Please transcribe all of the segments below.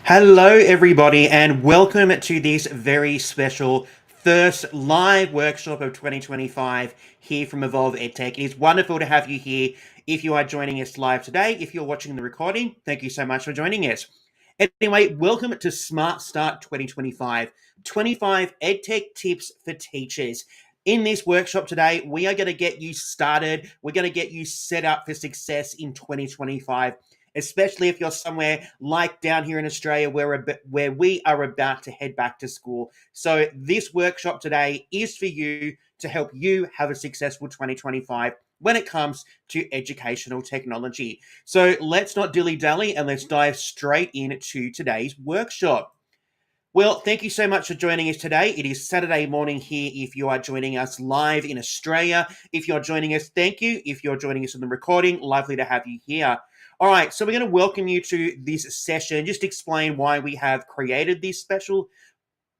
Hello, everybody, and welcome to this very special first live workshop of 2025 here from Evolve EdTech. It is wonderful to have you here. If you are joining us live today, if you're watching the recording, thank you so much for joining us. Anyway, welcome to Smart Start 2025, 25 EdTech tips for teachers. In this workshop today, we are going to get you started. We're going to get you set up for success in 2025, especially if you're somewhere like down here in Australia where we are about to head back to school. So this workshop today is for you to help you have a successful 2025 when it comes to educational technology. So let's not dilly-dally and let's dive straight into today's workshop. Well, thank you so much for joining us today. It is Saturday morning here if you are joining us live in Australia. If you're joining us, thank you. If you're joining us in the recording, lovely to have you here. All right, so we're going to welcome you to this session, just explain why we have created this special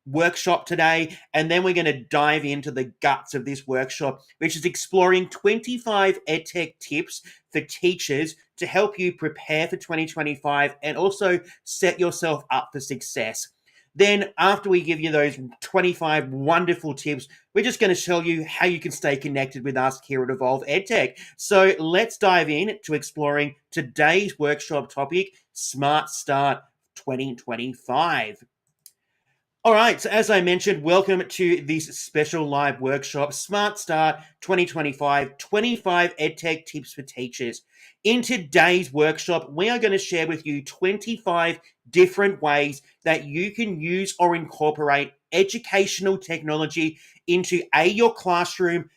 workshop today, and then we're going to dive into the guts of this workshop, which is exploring 25 EdTech tips for teachers to help you prepare for 2025 and also set yourself up for success. Then after we give you those 25 wonderful tips, we're just going to show you how you can stay connected with us here at Evolve EdTech. So let's dive in to exploring today's workshop topic, Smart Start 2025. All right, so as I mentioned, welcome to this special live workshop, Smart Start 2025, 25 EdTech tips for teachers. In today's workshop, we are going to share with you 25 different ways that you can use or incorporate educational technology into A, your classroom,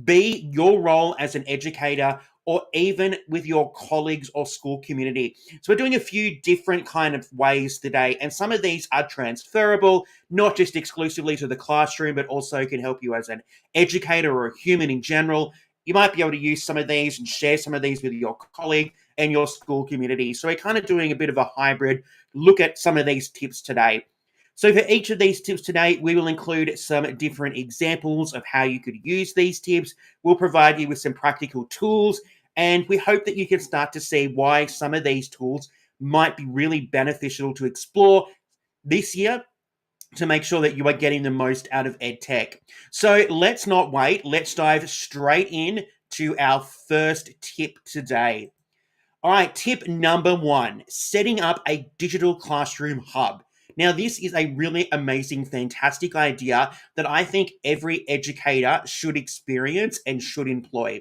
B, your role as an educator, or even with your colleagues or school community. So we're doing a few different kind of ways today, and some of these are transferable, not just exclusively to the classroom, but also can help you as an educator or a human in general. You might be able to use some of these and share some of these with your colleague and your school community. So we're kind of doing a bit of a hybrid look at some of these tips today. So for each of these tips today, we will include some different examples of how you could use these tips. We'll provide you with some practical tools, and we hope that you can start to see why some of these tools might be really beneficial to explore this year to make sure that you are getting the most out of EdTech. So let's not wait. Let's dive straight in to our first tip today. All right, tip number one, setting up a digital classroom hub. Now, this is a really amazing, fantastic idea that I think every educator should experience and should employ.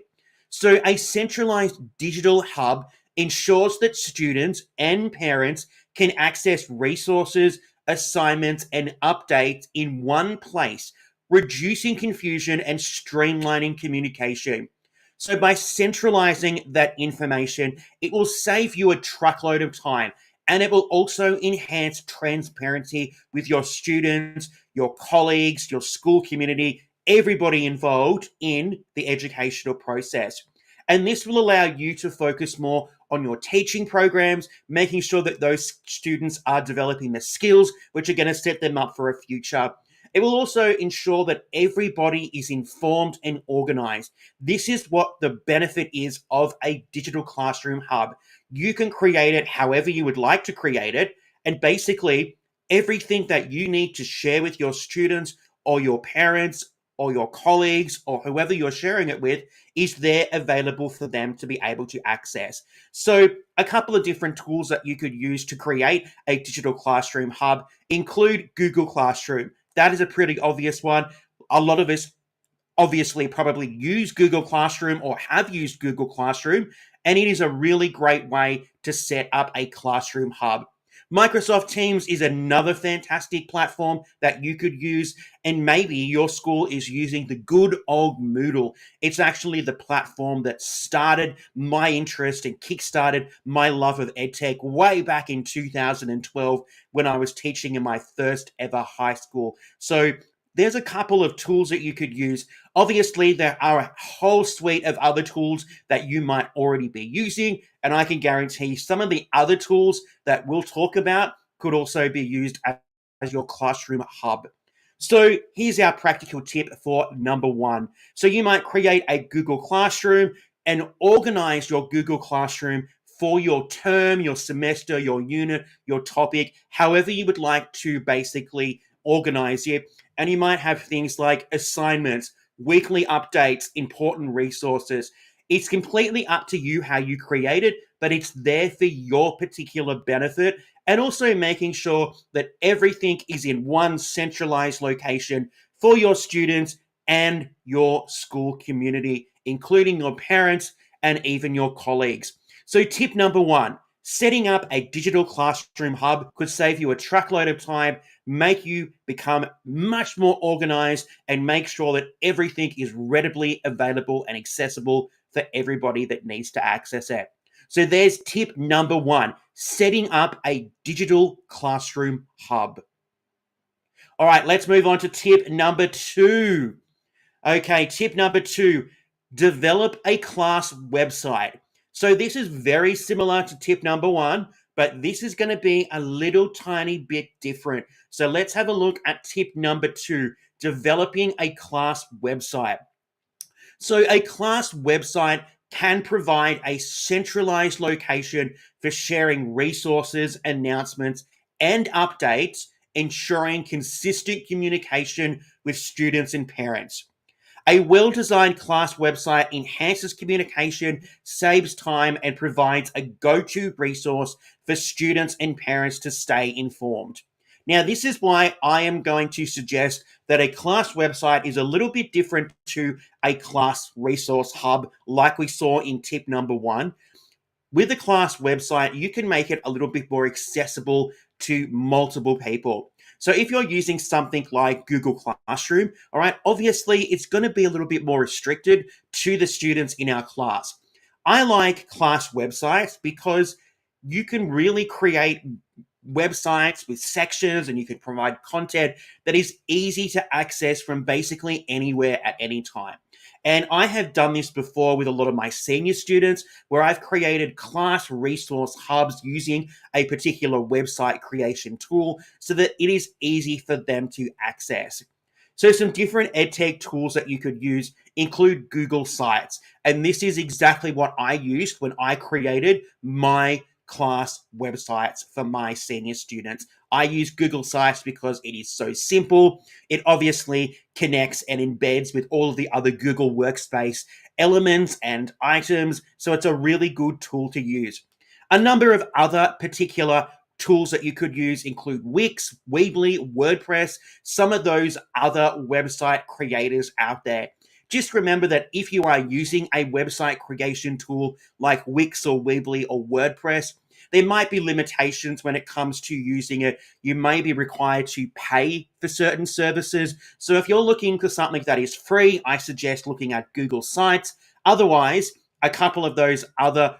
So, a centralized digital hub ensures that students and parents can access resources, assignments, and updates in one place, reducing confusion and streamlining communication. So, by centralizing that information, it will save you a truckload of time, and it will also enhance transparency with your students, your colleagues, your school community, everybody involved in the educational process. And this will allow you to focus more on your teaching programs, making sure that those students are developing the skills which are going to set them up for a future. It will also ensure that everybody is informed and organized. This is what the benefit is of a digital classroom hub. You can create it however you would like to create it, and basically everything that you need to share with your students or your parents or your colleagues or whoever you're sharing it with is there available for them to be able to access. So a couple of different tools that you could use to create a digital classroom hub include Google Classroom. That is a pretty obvious one. A lot of us obviously probably use Google Classroom or have used Google Classroom, and it is a really great way to set up a classroom hub. Microsoft Teams is another fantastic platform that you could use, and maybe your school is using the good old Moodle. It's actually the platform that started my interest and kickstarted my love of EdTech way back in 2012 when I was teaching in my first ever high school. So there's a couple of tools that you could use. Obviously, there are a whole suite of other tools that you might already be using, and I can guarantee some of the other tools that we'll talk about could also be used as your classroom hub. So here's our practical tip for number one. So you might create a Google Classroom and organize your Google Classroom for your term, your semester, your unit, your topic, however you would like to basically organize it. And you might have things like assignments, weekly updates, important resources. It's completely up to you how you create it, but it's there for your particular benefit, and also making sure that everything is in one centralized location for your students and your school community, including your parents and even your colleagues. So tip number one, setting up a digital classroom hub could save you a truckload of time, make you become much more organized, and make sure that everything is readily available and accessible for everybody that needs to access it. So there's tip number one, setting up a digital classroom hub. All right, let's move on to tip number two. Okay, tip number two, develop a class website. So this is very similar to tip number one, but this is going to be a little tiny bit different. So let's have a look at tip number two, developing a class website. So a class website can provide a centralized location for sharing resources, announcements, and updates, ensuring consistent communication with students and parents. A well-designed class website enhances communication, saves time, and provides a go-to resource for students and parents to stay informed. Now, this is why I am going to suggest that a class website is a little bit different to a class resource hub, like we saw in tip number one. With a class website, you can make it a little bit more accessible to multiple people. So if you're using something like Google Classroom, all right, obviously it's going to be a little bit more restricted to the students in our class. I like class websites because you can really create websites with sections, and you can provide content that is easy to access from basically anywhere at any time. And I have done this before with a lot of my senior students, where I've created class resource hubs using a particular website creation tool so that it is easy for them to access. So some different EdTech tools that you could use include Google Sites. And this is exactly what I used when I created my class websites for my senior students. I use Google Sites because it is so simple. It obviously connects and embeds with all of the other Google Workspace elements and items, so it's a really good tool to use. A number of other particular tools that you could use include Wix, Weebly, WordPress, some of those other website creators out there. Just remember that if you are using a website creation tool like Wix or Weebly or WordPress, there might be limitations when it comes to using it. You may be required to pay for certain services. So if you're looking for something that is free, I suggest looking at Google Sites. Otherwise, a couple of those other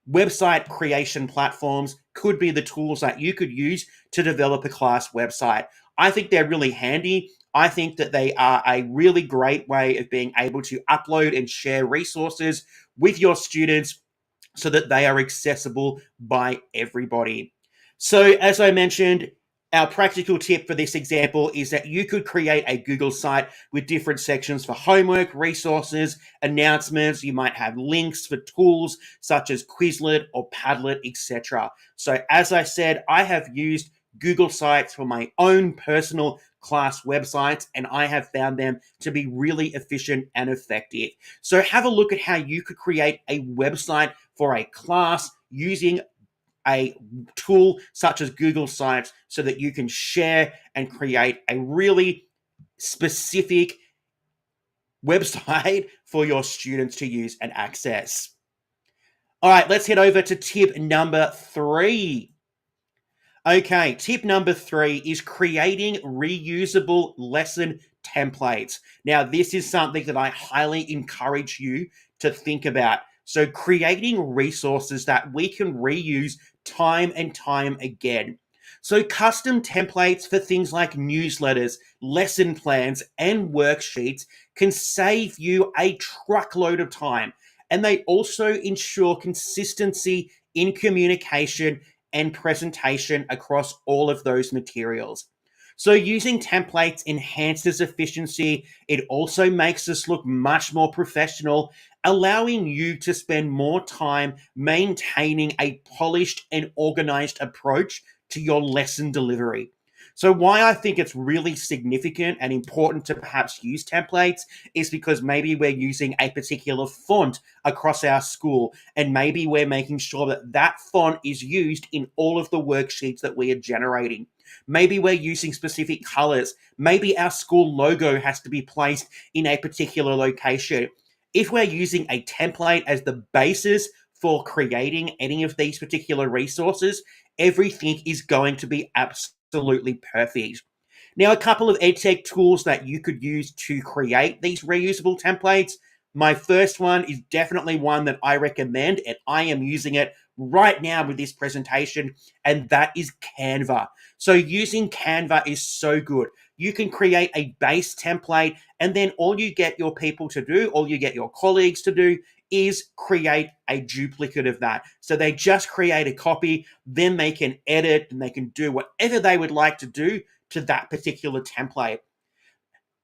website creation platforms could be the tools that you could use to develop a class website. I think they're really handy. I think that they are a really great way of being able to upload and share resources with your students so that they are accessible by everybody. So as I mentioned, our practical tip for this example is that you could create a Google site with different sections for homework, resources, announcements. You might have links for tools such as Quizlet or Padlet, etc. So as I said, I have used Google Sites for my own personal class websites, and I have found them to be really efficient and effective. So have a look at how you could create a website for a class using a tool such as Google Sites so that you can share and create a really specific website for your students to use and access. All right, let's head over to tip number three. Okay, tip number three is creating reusable lesson templates. Now, this is something that I highly encourage you to think about. So creating resources that we can reuse time and time again. So custom templates for things like newsletters, lesson plans, and worksheets can save you a truckload of time. And they also ensure consistency in communication and presentation across all of those materials. So using templates enhances efficiency. It also makes us look much more professional, allowing you to spend more time maintaining a polished and organized approach to your lesson delivery. So, why I think it's really significant and important to perhaps use templates is because maybe we're using a particular font across our school, and maybe we're making sure that that font is used in all of the worksheets that we are generating. Maybe we're using specific colors. Maybe our school logo has to be placed in a particular location. If we're using a template as the basis for creating any of these particular resources, everything is going to be absolutely perfect. Now, a couple of EdTech tools that you could use to create these reusable templates. My first one is definitely one that I recommend, and I am using it right now with this presentation, and that is Canva. So using Canva is so good. You can create a base template, and then all you get your people to do, all you get your colleagues to do, is create a duplicate of that. So they just create a copy, then they can edit and they can do whatever they would like to do to that particular template.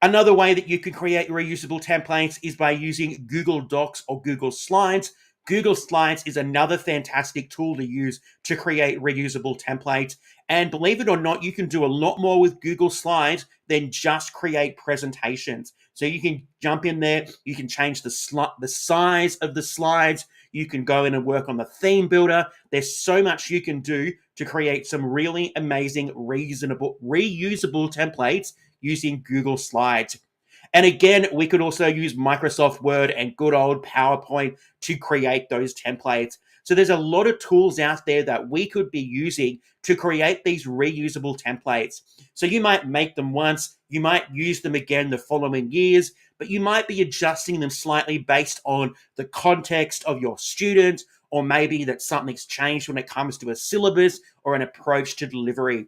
Another way that you can create reusable templates is by using Google Docs or Google Slides. Google Slides is another fantastic tool to use to create reusable templates. And believe it or not, you can do a lot more with Google Slides than just create presentations. So you can jump in there, you can change the size of the slides, you can go in and work on the theme builder. There's so much you can do to create some really amazing reusable templates using Google Slides. And again, we could also use Microsoft Word and good old PowerPoint to create those templates. So there's a lot of tools out there that we could be using to create these reusable templates. So you might make them once, you might use them again the following years, but you might be adjusting them slightly based on the context of your students, or maybe that something's changed when it comes to a syllabus or an approach to delivery.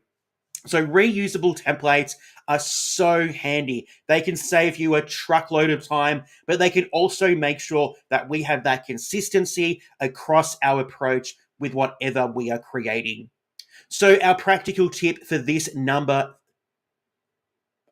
So reusable templates are so handy. They can save you a truckload of time, but they can also make sure that we have that consistency across our approach with whatever we are creating. So our practical tip for this number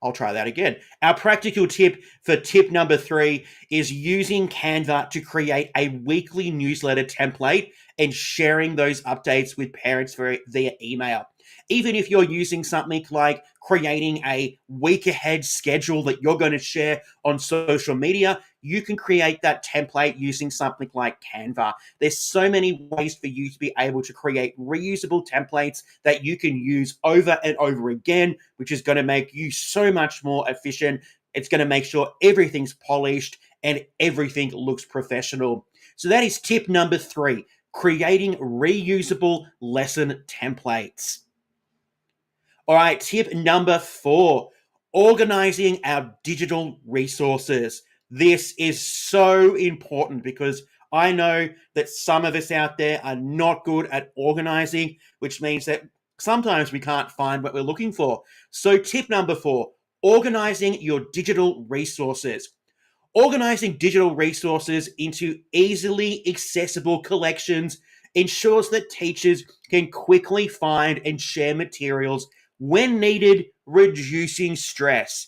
I'll try that again. Our practical tip for tip number 3 is using Canva to create a weekly newsletter template and sharing those updates with parents via email. Even if you're using something like creating a week ahead schedule that you're going to share on social media, you can create that template using something like Canva. There's so many ways for you to be able to create reusable templates that you can use over and over again, which is going to make you so much more efficient. It's going to make sure everything's polished and everything looks professional. So that is tip number 3, creating reusable lesson templates. All right, tip number 4, organizing our digital resources. This is so important because I know that some of us out there are not good at organizing, which means that sometimes we can't find what we're looking for. So tip number 4, organizing your digital resources. Organizing digital resources into easily accessible collections ensures that teachers can quickly find and share materials when needed, reducing stress.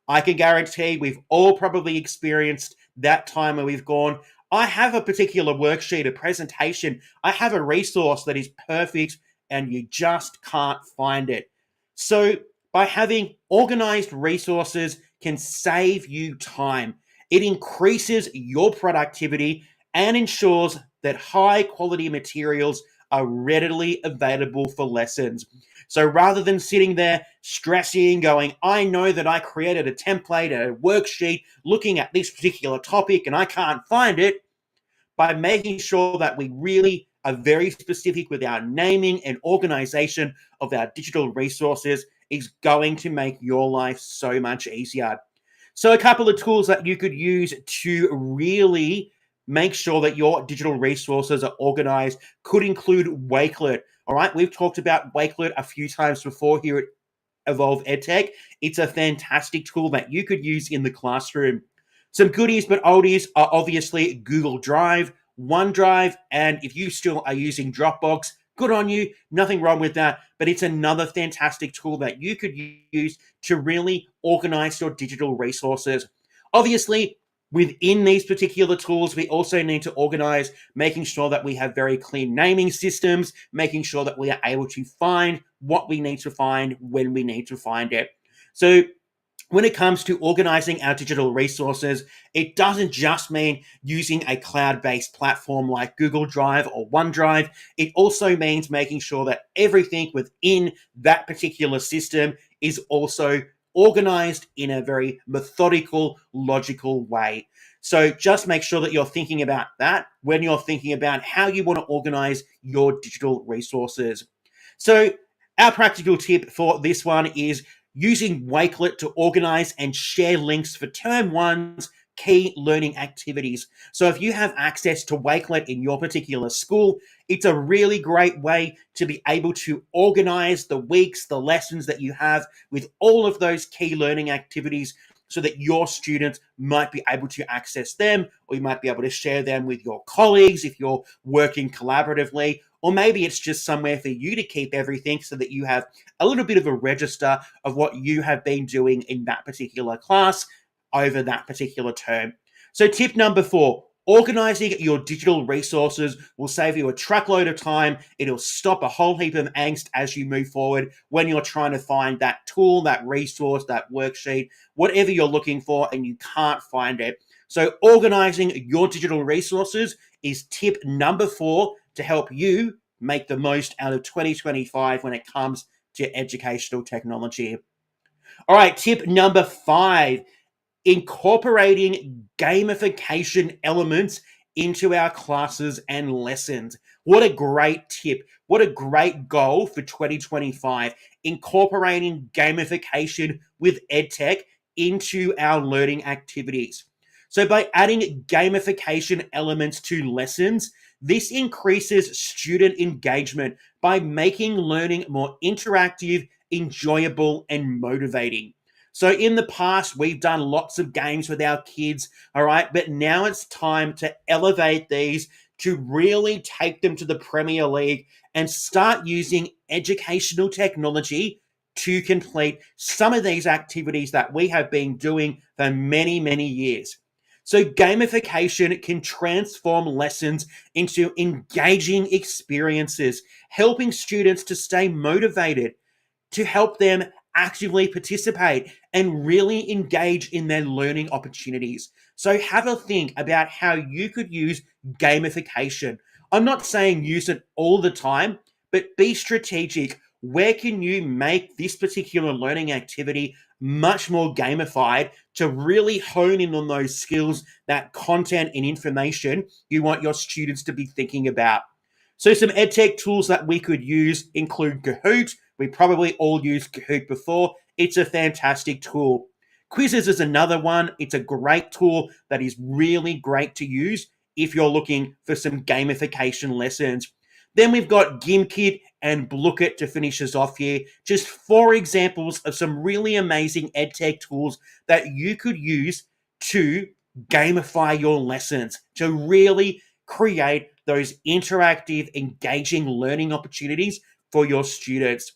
I can guarantee we've all probably experienced that time where we've gone, I have a particular worksheet, a presentation, I have a resource that is perfect, and you just can't find it. So by having organized resources can save you time. It increases your productivity and ensures that high quality materials are readily available for lessons. So rather than sitting there stressing, going, I know that I created a template, a worksheet looking at this particular topic and I can't find it, by making sure that we really are very specific with our naming and organization of our digital resources is going to make your life so much easier. So a couple of tools that you could use to really make sure that your digital resources are organized could include Wakelet. All right, we've talked about Wakelet a few times before here at Evolve EdTech. It's a fantastic tool that you could use in the classroom. Some goodies but oldies are obviously Google Drive, OneDrive, and if you still are using Dropbox, good on you, nothing wrong with that, but it's another fantastic tool that you could use to really organize your digital resources. Obviously, within these particular tools, we also need to organize, making sure that we have very clean naming systems, making sure that we are able to find what we need to find when we need to find it. So when it comes to organizing our digital resources, it doesn't just mean using a cloud-based platform like Google Drive or OneDrive. It also means making sure that everything within that particular system is also organized in a very methodical, logical way. So just make sure that you're thinking about that when you're thinking about how you want to organize your digital resources. So our practical tip for this one is using Wakelet to organize and share links for Term 1's key learning activities. So if you have access to Wakelet in your particular school, it's a really great way to be able to organize the weeks, the lessons that you have with all of those key learning activities so that your students might be able to access them, or you might be able to share them with your colleagues if you're working collaboratively, or maybe it's just somewhere for you to keep everything so that you have a little bit of a register of what you have been doing in that particular class over that particular term. So tip number 4, organizing your digital resources will save you a truckload of time. It'll stop a whole heap of angst as you move forward when you're trying to find that tool, that resource, that worksheet, whatever you're looking for, and you can't find it. So organizing your digital resources is tip number 4 to help you make the most out of 2025 when it comes to educational technology. All right, tip number 5, incorporating gamification elements into our classes and lessons. What a great tip. What a great goal for 2025, incorporating gamification with EdTech into our learning activities. So by adding gamification elements to lessons, this increases student engagement by making learning more interactive, enjoyable, and motivating. So in the past, we've done lots of games with our kids, all right? But now it's time to elevate these, to really take them to the Premier League and start using educational technology to complete some of these activities that we have been doing for many, many years. So gamification can transform lessons into engaging experiences, helping students to stay motivated, to help them actively participate and really engage in their learning opportunities. So have a think about how you could use gamification. I'm not saying use it all the time, but be strategic. Where can you make this particular learning activity much more gamified to really hone in on those skills, that content and information you want your students to be thinking about? So some EdTech tools that we could use include Kahoot. We probably all used Kahoot before. It's a fantastic tool. Quizzes is another one. It's a great tool that is really great to use if you're looking for some gamification lessons. Then we've got Gimkit and Blookit to finish us off here. Just 4 examples of some really amazing EdTech tools that you could use to gamify your lessons, to really create those interactive, engaging learning opportunities for your students.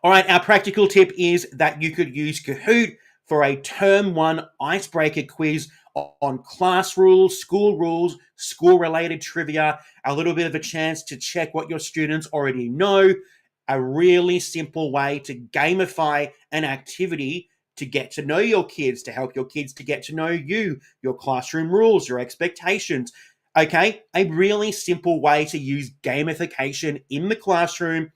All right, our practical tip is that you could use Kahoot for a Term 1 icebreaker quiz on class rules, school-related trivia, a little bit of a chance to check what your students already know, a really simple way to gamify an activity to get to know your kids, to help your kids to get to know you, your classroom rules, your expectations. Okay, a really simple way to use gamification in the classroom,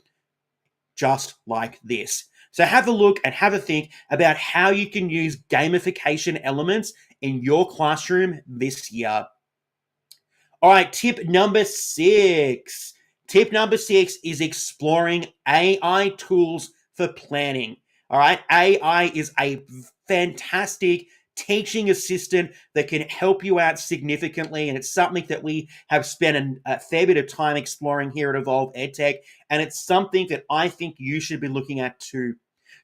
just like this. So have a look and have a think about how you can use gamification elements in your classroom this year. All right, tip number 6. Tip number 6 is exploring AI tools for planning. All right, AI is a fantastic teaching assistant that can help you out significantly, and it's something that we have spent a fair bit of time exploring here at Evolve EdTech, and it's something that I think you should be looking at too.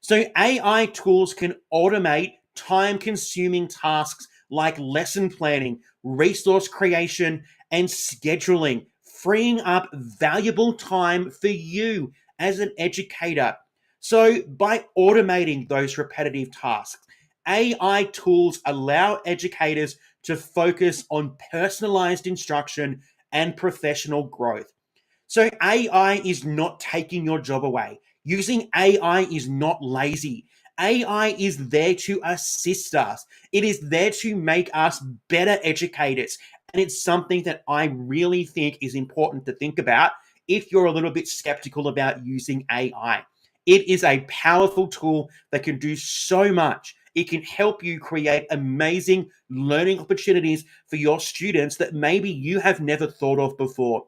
So AI tools can automate time-consuming tasks like lesson planning, resource creation, and scheduling freeing up valuable time for you as an educator. So, by automating those repetitive tasks, AI tools allow educators to focus on personalized instruction and professional growth. So AI is not taking your job away. Using AI is not lazy. AI is there to assist us. It is there to make us better educators. And it's something that I really think is important to think about if you're a little bit skeptical about using AI. It is a powerful tool that can do so much. It can help you create amazing learning opportunities for your students that maybe you have never thought of before.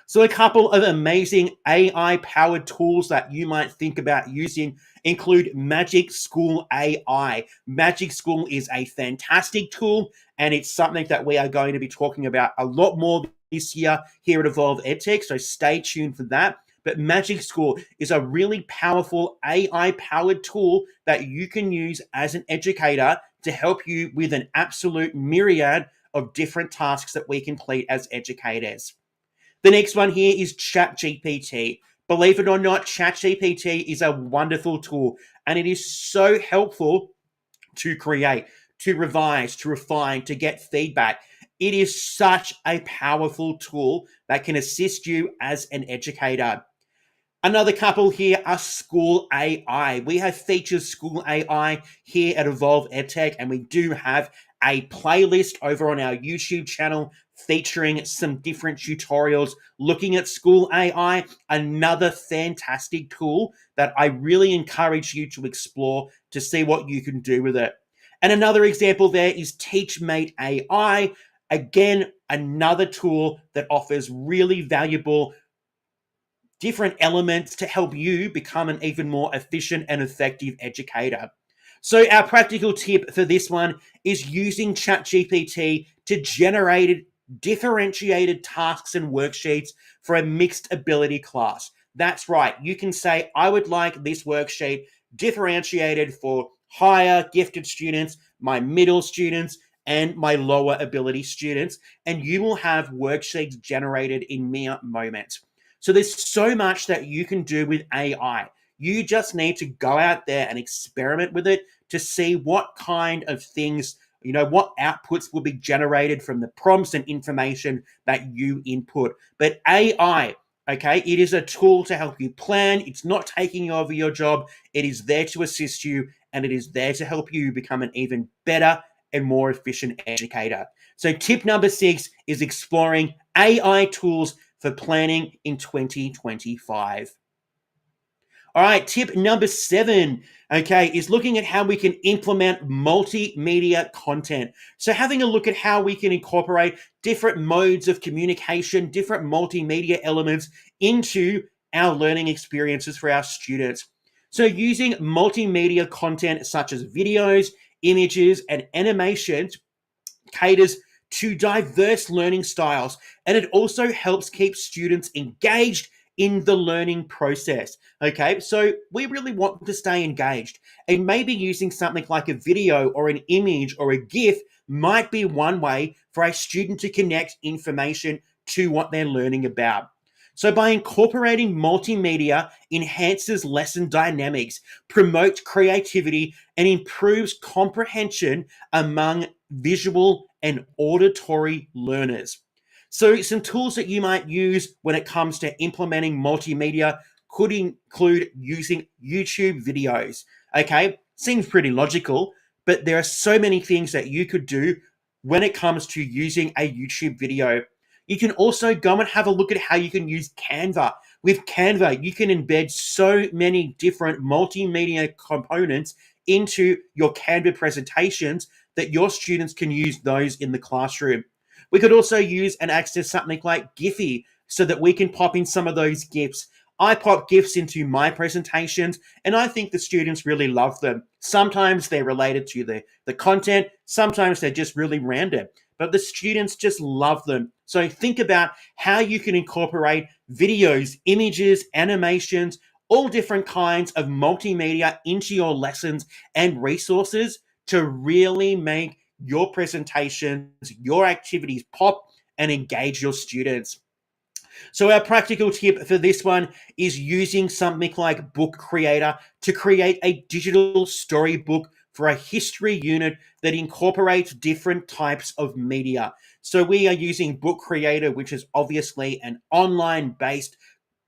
So, a couple of amazing AI powered tools that you might think about using include Magic School AI. Magic School is a fantastic tool, and it's something that we are going to be talking about a lot more this year here at Evolve EdTech. So, stay tuned for that. But Magic School is a really powerful AI powered tool that you can use as an educator to help you with an absolute myriad of different tasks that we complete as educators. The next one here is ChatGPT. Believe it or not, ChatGPT is a wonderful tool and it is so helpful to create, to revise, to refine, to get feedback. It is such a powerful tool that can assist you as an educator. Another couple here are School AI. We have featured School AI here at Evolve EdTech, and we do have a playlist over on our YouTube channel featuring some different tutorials looking at School AI, another fantastic tool that I really encourage you to explore to see what you can do with it. And another example there is TeachMate AI. Again, another tool that offers really valuable different elements to help you become an even more efficient and effective educator. So, our practical tip for this one is using ChatGPT to generate differentiated tasks and worksheets for a mixed ability class. That's right. You can say, I would like this worksheet differentiated for higher gifted students, my middle students, and my lower ability students. And you will have worksheets generated in mere moments. So there's so much that you can do with AI. You just need to go out there and experiment with it to see what kind of things, what outputs will be generated from the prompts and information that you input. But AI, okay, it is a tool to help you plan. It's not taking over your job. It is there to assist you and it is there to help you become an even better and more efficient educator. So tip number 6 is exploring AI tools for planning in 2025. All right, tip number 7, okay, is looking at how we can implement multimedia content. So having a look at how we can incorporate different modes of communication, different multimedia elements into our learning experiences for our students. So using multimedia content such as videos, images, and animations caters to diverse learning styles, and it also helps keep students engaged in the learning process. Okay, so we really want them to stay engaged, and maybe using something like a video or an image or a GIF might be one way for a student to connect information to what they're learning about. So by incorporating multimedia enhances lesson dynamics, promotes creativity, and improves comprehension among visual and auditory learners. So some tools that you might use when it comes to implementing multimedia could include using YouTube videos. Okay, seems pretty logical, but there are so many things that you could do when it comes to using a YouTube video. You can also go and have a look at how you can use Canva. With Canva, you can embed so many different multimedia components into your Canva presentations that your students can use those in the classroom. We could also use and access something like Giphy so that we can pop in some of those GIFs. I pop GIFs into my presentations and I think the students really love them. Sometimes they're related to the content, sometimes they're just really random, but the students just love them. So think about how you can incorporate videos, images, animations, all different kinds of multimedia into your lessons and resources to really make your presentations, your activities pop and engage your students. So our practical tip for this one is using something like Book Creator to create a digital storybook for a history unit that incorporates different types of media. So we are using Book Creator, which is obviously an online-based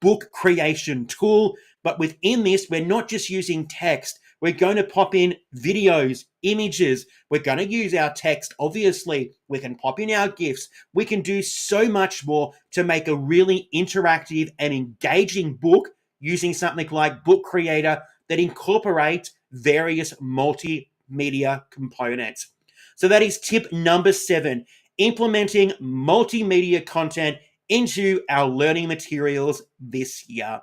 book creation tool. But within this, we're not just using text. We're going to pop in videos, images. We're going to use our text, obviously. We can pop in our GIFs. We can do so much more to make a really interactive and engaging book using something like Book Creator that incorporates various multimedia components. So that is tip number 7, implementing multimedia content into our learning materials this year.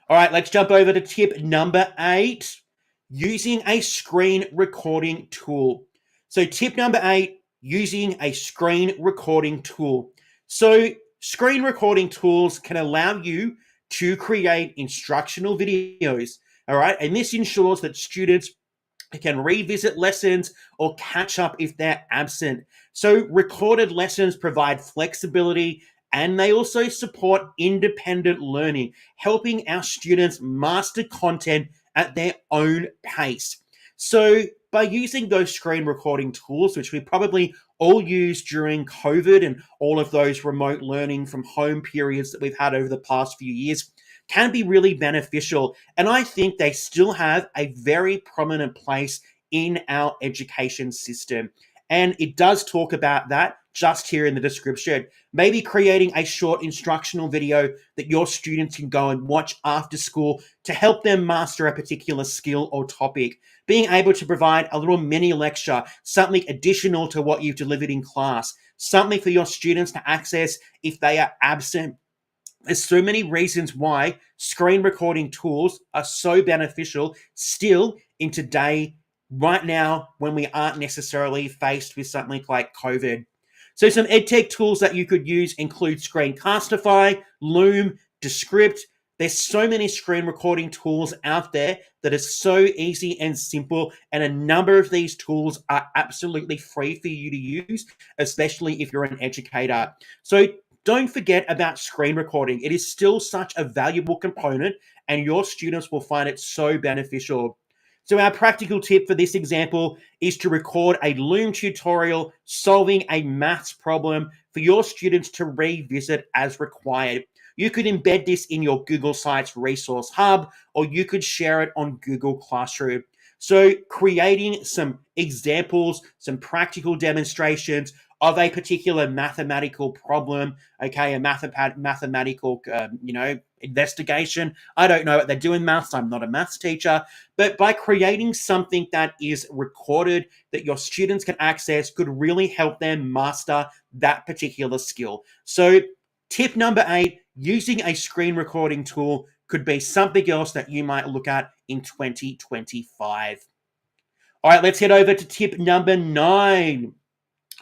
All right, let's jump over to tip number 8, using a screen recording tool. So tip number 8, using a screen recording tool. So screen recording tools can allow you to create instructional videos, all right? And this ensures that students can revisit lessons or catch up if they're absent. So recorded lessons provide flexibility and they also support independent learning, helping our students master content at their own pace. So by using those screen recording tools, which we probably all used during COVID and all of those remote learning from home periods that we've had over the past few years, can be really beneficial. And I think they still have a very prominent place in our education system. And it does talk about that just here in the description. Maybe creating a short instructional video that your students can go and watch after school to help them master a particular skill or topic. Being able to provide a little mini lecture, something additional to what you've delivered in class, something for your students to access if they are absent. There's so many reasons why screen recording tools are so beneficial still in today, right now, when we aren't necessarily faced with something like COVID. So some EdTech tools that you could use include Screencastify, Loom, Descript. There's so many screen recording tools out there that are so easy and simple, and a number of these tools are absolutely free for you to use, especially if you're an educator. So don't forget about screen recording. It is still such a valuable component, and your students will find it so beneficial. So our practical tip for this example is to record a Loom tutorial solving a maths problem for your students to revisit as required. You could embed this in your Google Sites resource hub, or you could share it on Google Classroom. So creating some examples, some practical demonstrations of a particular mathematical problem, okay, a mathematical, investigation. I don't know what they do in maths. I'm not a maths teacher. But by creating something that is recorded that your students can access could really help them master that particular skill. So tip number 8, using a screen recording tool could be something else that you might look at in 2025. All right, let's head over to tip number 9,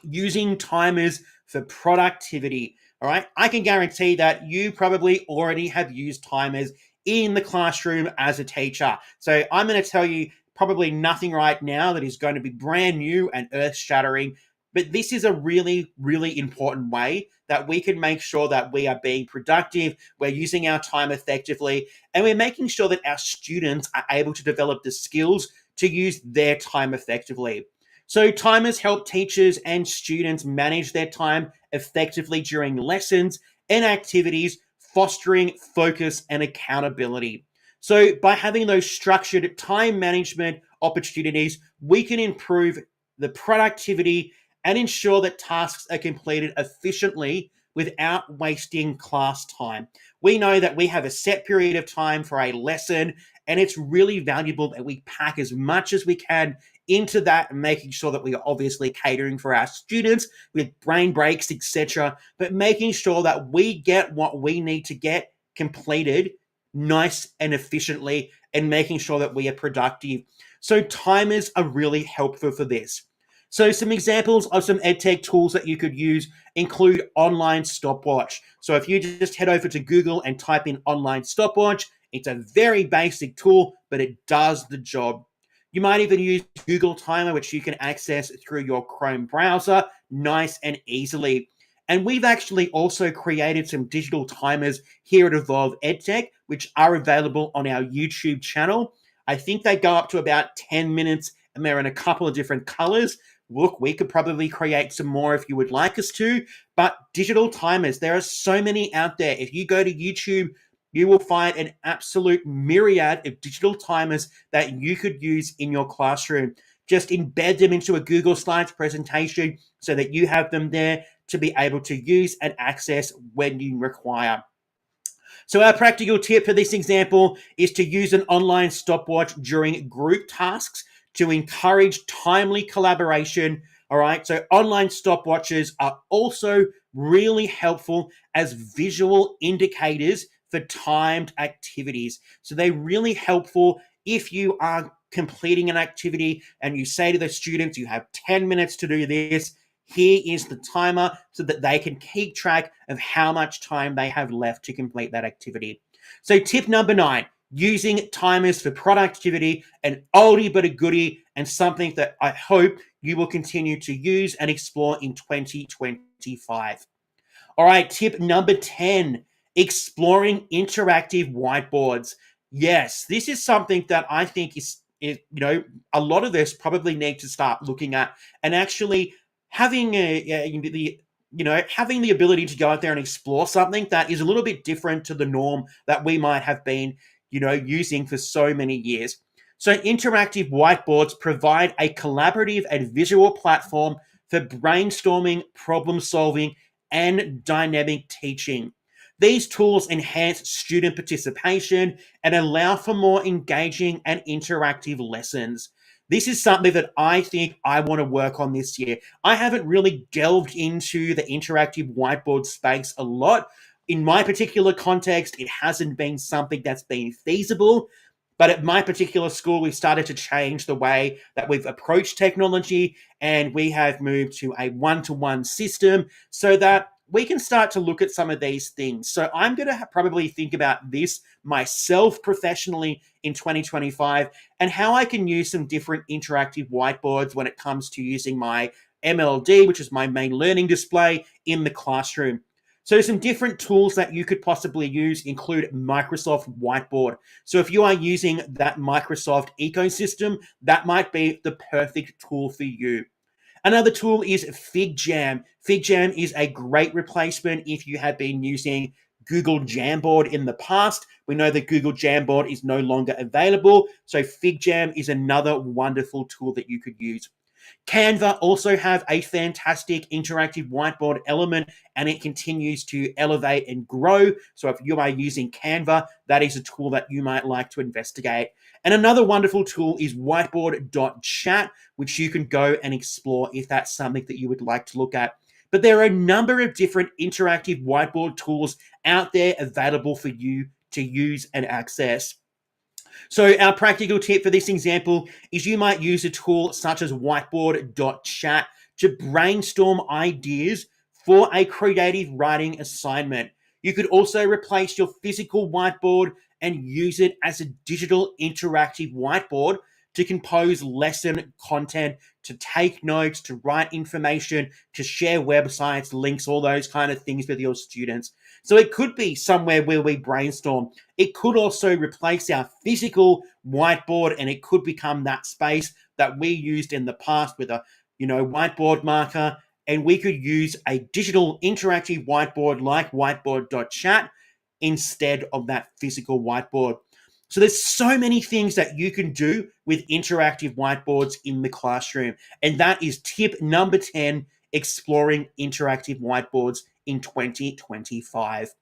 using timers for productivity. All right, I can guarantee that you probably already have used timers in the classroom as a teacher. So I'm going to tell you probably nothing right now that is going to be brand new and earth-shattering, but this is a really, really important way that we can make sure that we are being productive, we're using our time effectively, and we're making sure that our students are able to develop the skills to use their time effectively. So timers help teachers and students manage their time effectively during lessons and activities, fostering focus and accountability. So by having those structured time management opportunities, we can improve the productivity and ensure that tasks are completed efficiently without wasting class time. We know that we have a set period of time for a lesson, and it's really valuable that we pack as much as we can into that and making sure that we are obviously catering for our students with brain breaks, etc., but making sure that we get what we need to get completed nice and efficiently and making sure that we are productive. So timers are really helpful for this. So some examples of some EdTech tools that you could use include online stopwatch. So if you just head over to Google and type in online stopwatch, it's a very basic tool, but it does the job. You might even use Google Timer, which you can access through your Chrome browser, nice and easily. And we've actually also created some digital timers here at Evolve EdTech, which are available on our YouTube channel. I think they go up to about 10 minutes and they're in a couple of different colors. Look, we could probably create some more if you would like us to, but digital timers, there are so many out there. If you go to YouTube, you will find an absolute myriad of digital timers that you could use in your classroom. Just embed them into a Google Slides presentation so that you have them there to be able to use and access when you require. So our practical tip for this example is to use an online stopwatch during group tasks to encourage timely collaboration. All right, so online stopwatches are also really helpful as visual indicators for timed activities. So they're really helpful if you are completing an activity and you say to the students, you have 10 minutes to do this. Here is the timer so that they can keep track of how much time they have left to complete that activity. So tip number 9, using timers for productivity, an oldie but a goodie, and something that I hope you will continue to use and explore in 2025. All right, tip number 10, exploring interactive whiteboards. Yes, this is something that I think is a lot of us probably need to start looking at and actually having having the ability to go out there and explore something that is a little bit different to the norm that we might have been, using for so many years. So interactive whiteboards provide a collaborative and visual platform for brainstorming, problem solving, and dynamic teaching. These tools enhance student participation and allow for more engaging and interactive lessons. This is something that I think I want to work on this year. I haven't really delved into the interactive whiteboard space a lot. In my particular context, it hasn't been something that's been feasible. But at my particular school, we've started to change the way that we've approached technology, and we have moved to a one-to-one system so that we can start to look at some of these things. So I'm going to probably think about this myself professionally in 2025 and how I can use some different interactive whiteboards when it comes to using my MLD, which is my main learning display, in the classroom. So some different tools that you could possibly use include Microsoft Whiteboard. So if you are using that Microsoft ecosystem, that might be the perfect tool for you. Another tool is FigJam. FigJam is a great replacement if you have been using Google Jamboard in the past. We know that Google Jamboard is no longer available, so FigJam is another wonderful tool that you could use. Canva also have a fantastic interactive whiteboard element, and it continues to elevate and grow. So if you are using Canva, that is a tool that you might like to investigate. And another wonderful tool is whiteboard.chat, which you can go and explore if that's something that you would like to look at. But there are a number of different interactive whiteboard tools out there available for you to use and access. So our practical tip for this example is you might use a tool such as whiteboard.chat to brainstorm ideas for a creative writing assignment. You could also replace your physical whiteboard and use it as a digital interactive whiteboard to compose lesson content, to take notes, to write information, to share websites, links, all those kind of things with your students. So it could be somewhere where we brainstorm. It could also replace our physical whiteboard, and it could become that space that we used in the past with a, whiteboard marker. And we could use a digital interactive whiteboard like whiteboard.chat instead of that physical whiteboard. So there's so many things that you can do with interactive whiteboards in the classroom. And that is tip number 10, exploring interactive whiteboards in 2025.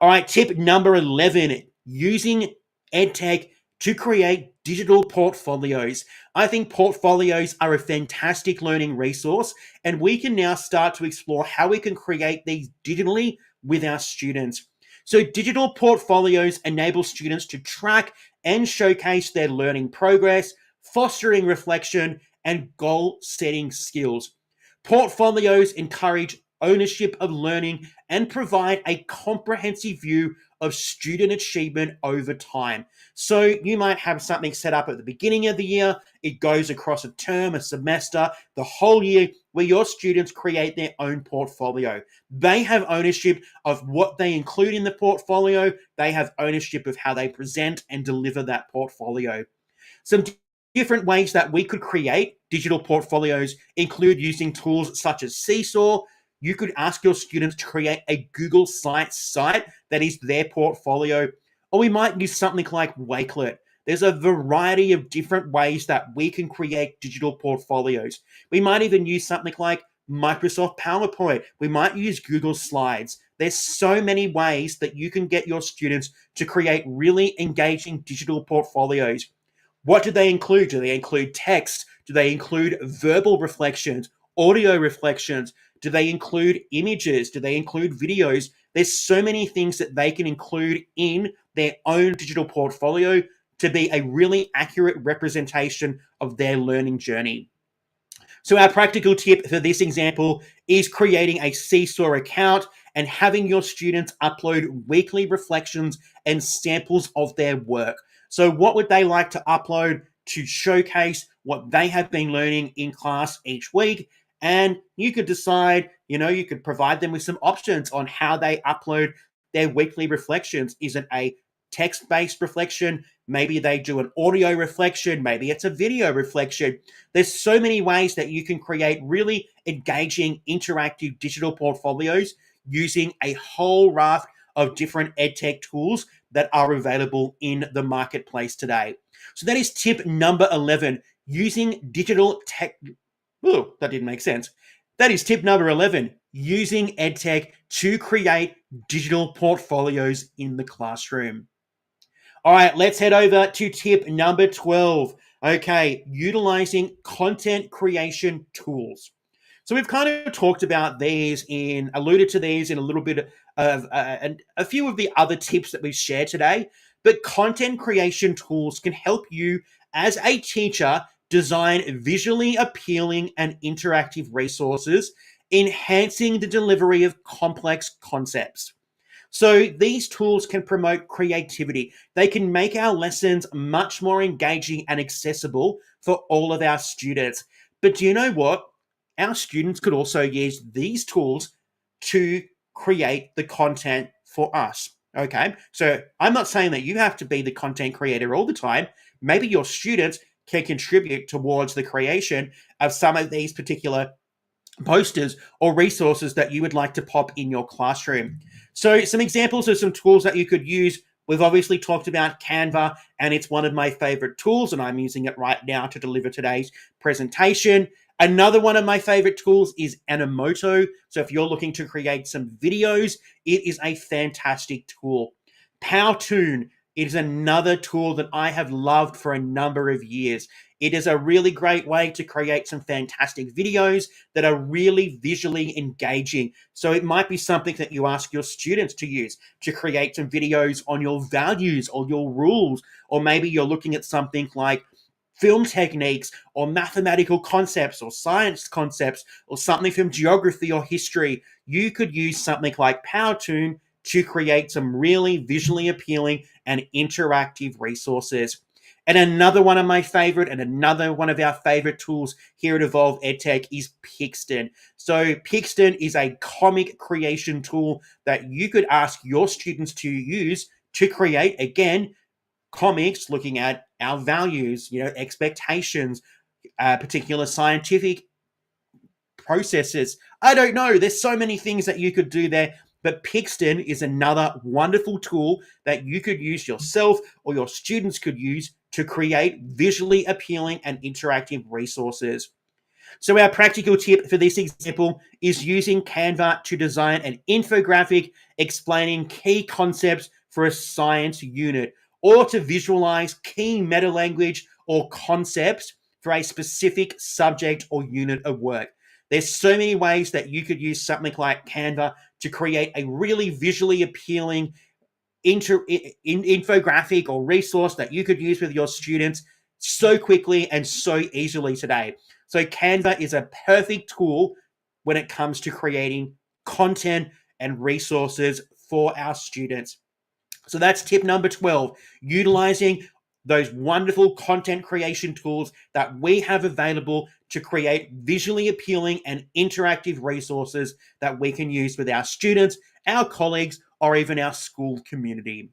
All right, tip number 11, using EdTech to create digital portfolios. I think portfolios are a fantastic learning resource, and we can now start to explore how we can create these digitally with our students. So digital portfolios enable students to track and showcase their learning progress, fostering reflection and goal-setting skills. Portfolios encourage ownership of learning and provide a comprehensive view of student achievement over time. So you might have something set up at the beginning of the year, it goes across a term, a semester, the whole year. where your students create their own portfolio. They have ownership of what they include in the portfolio. They have ownership of how they present and deliver that portfolio. Some different ways that we could create digital portfolios include using tools such as Seesaw. You could ask your students to create a Google Sites site that is their portfolio, or we might use something like Wakelet. There's a variety of different ways that we can create digital portfolios. We might even use something like Microsoft PowerPoint. We might use Google Slides. There's so many ways that you can get your students to create really engaging digital portfolios. What do they include? Do they include text? Do they include verbal reflections, audio reflections? Do they include images? Do they include videos? There's so many things that they can include in their own digital portfolio to be a really accurate representation of their learning journey. So our practical tip for this example is creating a Seesaw account and having your students upload weekly reflections and samples of their work. So what would they like to upload to showcase what they have been learning in class each week? And you could decide, you could provide them with some options on how they upload their weekly reflections. Is it a text-based reflection? Maybe they do an audio reflection. Maybe it's a video reflection. There's so many ways that you can create really engaging, interactive digital portfolios using a whole raft of different EdTech tools that are available in the marketplace today. So that is tip number 11, using digital tech. Oh, that didn't make sense. That is tip number 11, using EdTech to create digital portfolios in the classroom. All right, let's head over to tip number 12. Okay, utilizing content creation tools. So we've kind of talked about alluded to these in a little bit of a few of the other tips that we've shared today. But content creation tools can help you as a teacher design visually appealing and interactive resources, enhancing the delivery of complex concepts. So these tools can promote creativity. They can make our lessons much more engaging and accessible for all of our students. But do you know what? Our students could also use these tools to create the content for us. Okay, so I'm not saying that you have to be the content creator all the time. Maybe your students can contribute towards the creation of some of these particular posters or resources that you would like to pop in your classroom. So some examples of some tools that you could use. We've obviously talked about Canva, and it's one of my favorite tools, and I'm using it right now to deliver today's presentation. Another one of my favorite tools is Animoto. So if you're looking to create some videos, it is a fantastic tool. Powtoon is another tool that I have loved for a number of years. It is a really great way to create some fantastic videos that are really visually engaging. So it might be something that you ask your students to use to create some videos on your values or your rules, or maybe you're looking at something like film techniques or mathematical concepts or science concepts or something from geography or history. You could use something like Powtoon to create some really visually appealing and interactive resources. And another one of my favorite and another one of our favorite tools here at Evolve EdTech is Pixton. So Pixton is a comic creation tool that you could ask your students to use to create, again, comics looking at our values, expectations, particular scientific processes. I don't know. There's so many things that you could do there. But Pixton is another wonderful tool that you could use yourself or your students could use to create visually appealing and interactive resources. So our practical tip for this example is using Canva to design an infographic explaining key concepts for a science unit, or to visualize key meta language or concepts for a specific subject or unit of work. There's so many ways that you could use something like Canva to create a really visually appealing infographic or resource that you could use with your students so quickly and so easily today. So Canva is a perfect tool when it comes to creating content and resources for our students. So that's tip number 12, utilizing those wonderful content creation tools that we have available to create visually appealing and interactive resources that we can use with our students, our colleagues, or even our school community.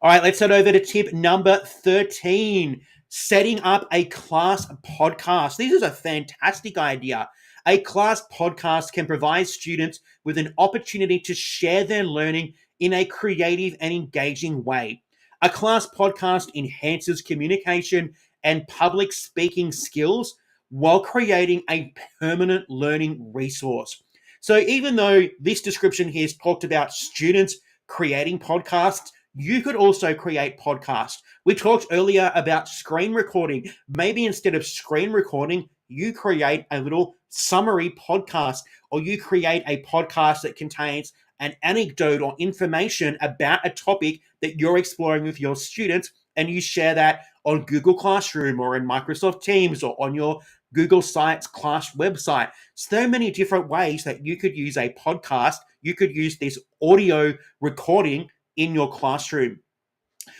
All right, let's head over to tip number 13, setting up a class podcast. This is a fantastic idea. A class podcast can provide students with an opportunity to share their learning in a creative and engaging way. A class podcast enhances communication and public speaking skills while creating a permanent learning resource. So even though this description here is talked about students creating podcasts, you could also create podcasts. We talked earlier about screen recording. Maybe instead of screen recording, you create a little summary podcast, or you create a podcast that contains an anecdote or information about a topic that you're exploring with your students, and you share that on Google Classroom or in Microsoft Teams or on your Google Sites class website. So many different ways that you could use a podcast. You could use this audio recording in your classroom.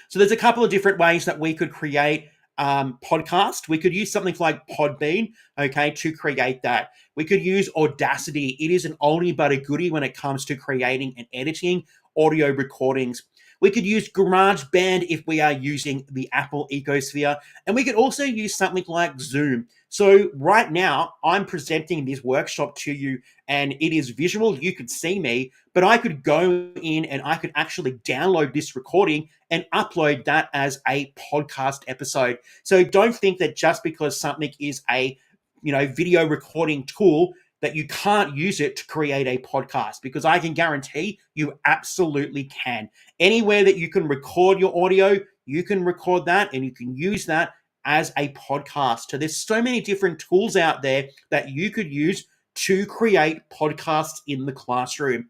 So there's a couple of different ways that we could create podcast. We could use something like Podbean, okay, to create that. We could use Audacity. It is an oldie but a goodie when it comes to creating and editing audio recordings. We could use GarageBand if we are using the Apple ecosphere. And we could also use something like Zoom. So right now, I'm presenting this workshop to you, and it is visual. You could see me, but I could go in and I could actually download this recording and upload that as a podcast episode. So don't think that just because something is a video recording tool that you can't use it to create a podcast, because I can guarantee you absolutely can. Anywhere that you can record your audio, you can record that and you can use that as a podcast. So there's so many different tools out there that you could use to create podcasts in the classroom.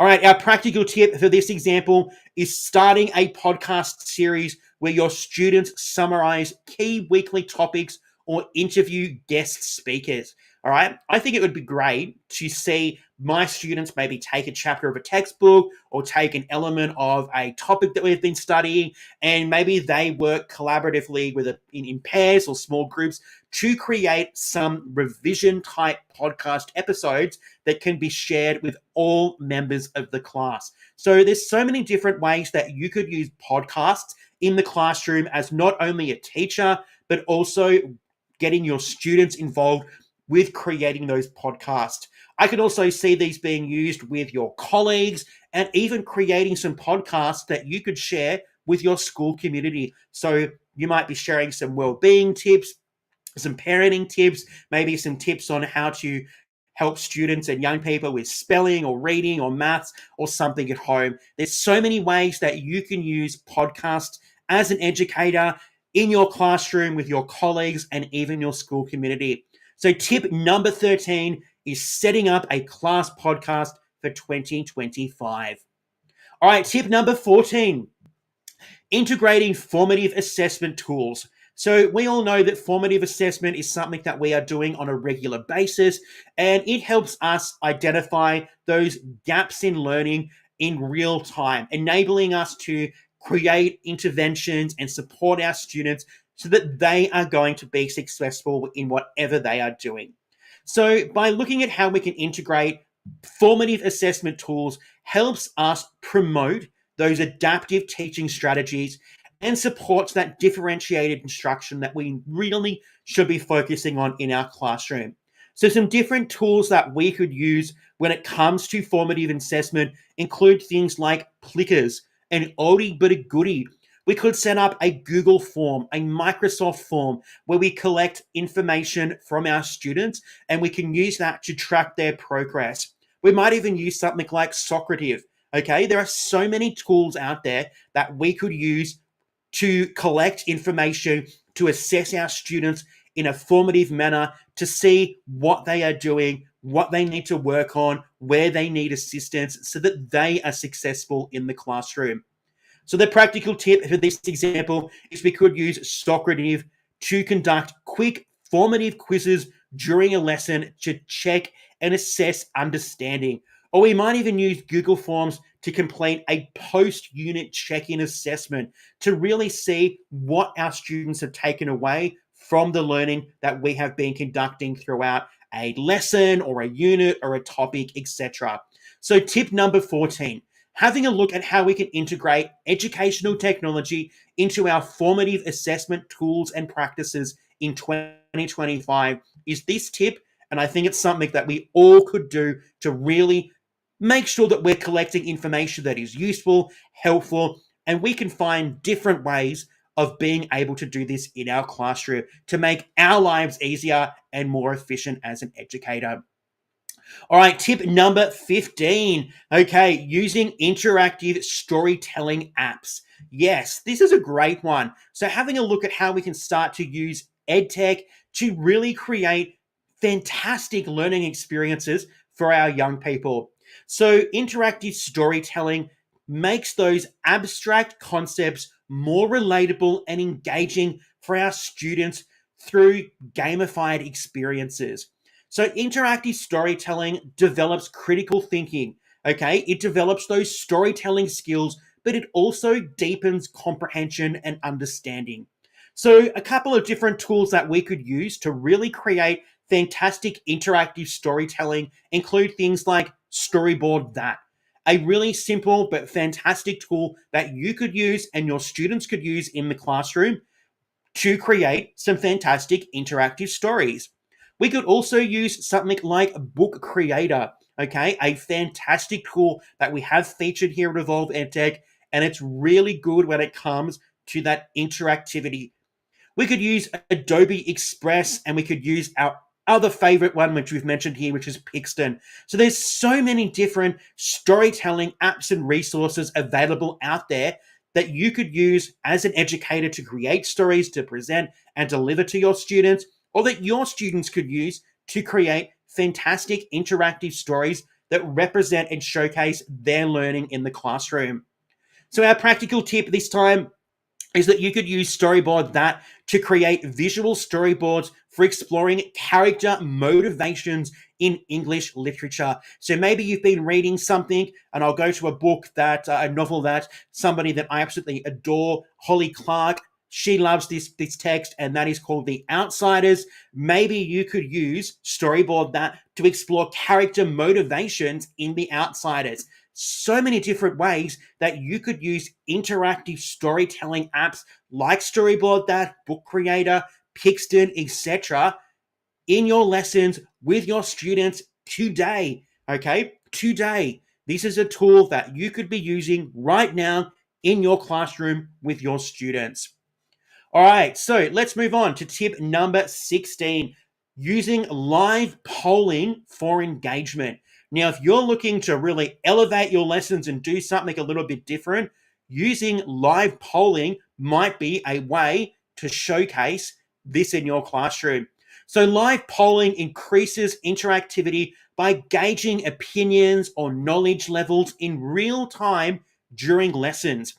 All right, our practical tip for this example is starting a podcast series where your students summarize key weekly topics or interview guest speakers. All right, I think it would be great to see my students maybe take a chapter of a textbook or take an element of a topic that we've been studying, and maybe they work collaboratively in pairs or small groups to create some revision type podcast episodes that can be shared with all members of the class. So there's so many different ways that you could use podcasts in the classroom as not only a teacher, but also getting your students involved with creating those podcasts. I could also see these being used with your colleagues and even creating some podcasts that you could share with your school community. So you might be sharing some well-being tips, some parenting tips, maybe some tips on how to help students and young people with spelling or reading or maths or something at home. There's so many ways that you can use podcasts as an educator in your classroom with your colleagues and even your school community. So tip number 13 is setting up a class podcast for 2025. All right, tip number 14, integrating formative assessment tools. So we all know that formative assessment is something that we are doing on a regular basis, and it helps us identify those gaps in learning in real time, enabling us to create interventions and support our students so that they are going to be successful in whatever they are doing. So by looking at how we can integrate formative assessment tools helps us promote those adaptive teaching strategies and supports that differentiated instruction that we really should be focusing on in our classroom. So some different tools that we could use when it comes to formative assessment include things like Plickers, an oldie but a goodie. We could set up a Google form, a Microsoft form, where we collect information from our students and we can use that to track their progress. We might even use something like Socrative. Okay, there are so many tools out there that we could use to collect information, to assess our students in a formative manner, to see what they are doing, what they need to work on, where they need assistance so that they are successful in the classroom. So the practical tip for this example is we could use Socrative to conduct quick formative quizzes during a lesson to check and assess understanding. Or we might even use Google Forms to complete a post-unit check-in assessment to really see what our students have taken away from the learning that we have been conducting throughout a lesson or a unit or a topic, etc. So tip number 14, having a look at how we can integrate educational technology into our formative assessment tools and practices in 2025 is this tip. And I think it's something that we all could do to really make sure that we're collecting information that is useful, helpful, and we can find different ways of being able to do this in our classroom to make our lives easier and more efficient as an educator. All right, tip number 15. Okay, using interactive storytelling apps. Yes, this is a great one. So, having a look at how we can start to use EdTech to really create fantastic learning experiences for our young people. So, interactive storytelling makes those abstract concepts more relatable and engaging for our students through gamified experiences. So, interactive storytelling develops critical thinking. Okay, it develops those storytelling skills, but it also deepens comprehension and understanding. So, a couple of different tools that we could use to really create fantastic interactive storytelling include things like Storyboard That, a really simple but fantastic tool that you could use and your students could use in the classroom to create some fantastic interactive stories. We could also use something like Book Creator, okay? A fantastic tool that we have featured here at Evolve EdTech, and it's really good when it comes to that interactivity. We could use Adobe Express, and we could use our other favorite one, which we've mentioned here, which is Pixton. So there's so many different storytelling apps and resources available out there that you could use as an educator to create stories to present and deliver to your students, or that your students could use to create fantastic interactive stories that represent and showcase their learning in the classroom. So our practical tip this time is that you could use Storyboard That to create visual storyboards for exploring character motivations in English literature. So maybe you've been reading something, and I'll go to a book a novel that somebody that I absolutely adore, Holly Clark, she loves this text, and that is called The Outsiders. Maybe you could use Storyboard That to explore character motivations in The Outsiders. So many different ways that you could use interactive storytelling apps like Storyboard That, Book Creator, Pixton, etc. in your lessons with your students today. Okay, today. This is a tool that you could be using right now in your classroom with your students. All right, so let's move on to tip number 16, using live polling for engagement. Now, if you're looking to really elevate your lessons and do something a little bit different, using live polling might be a way to showcase this in your classroom. So, live polling increases interactivity by gauging opinions or knowledge levels in real time during lessons.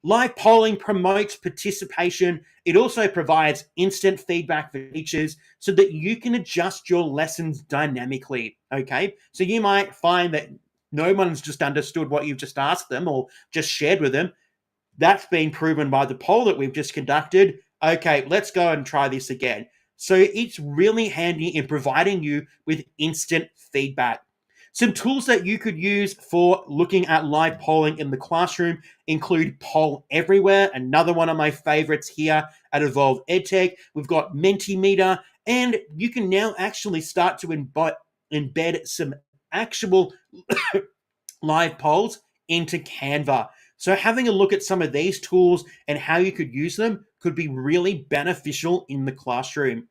Live polling promotes participation. It also provides instant feedback for teachers so that you can adjust your lessons dynamically. Okay. So you might find that no one's just understood what you've just asked them or just shared with them. That's been proven by the poll that we've just conducted. Okay, let's go and try this again. So it's really handy in providing you with instant feedback. Some tools that you could use for looking at live polling in the classroom include Poll Everywhere, another one of my favorites here at Evolve EdTech. We've got Mentimeter, and you can now actually start to embed some actual live polls into Canva. So having a look at some of these tools and how you could use them could be really beneficial in the classroom.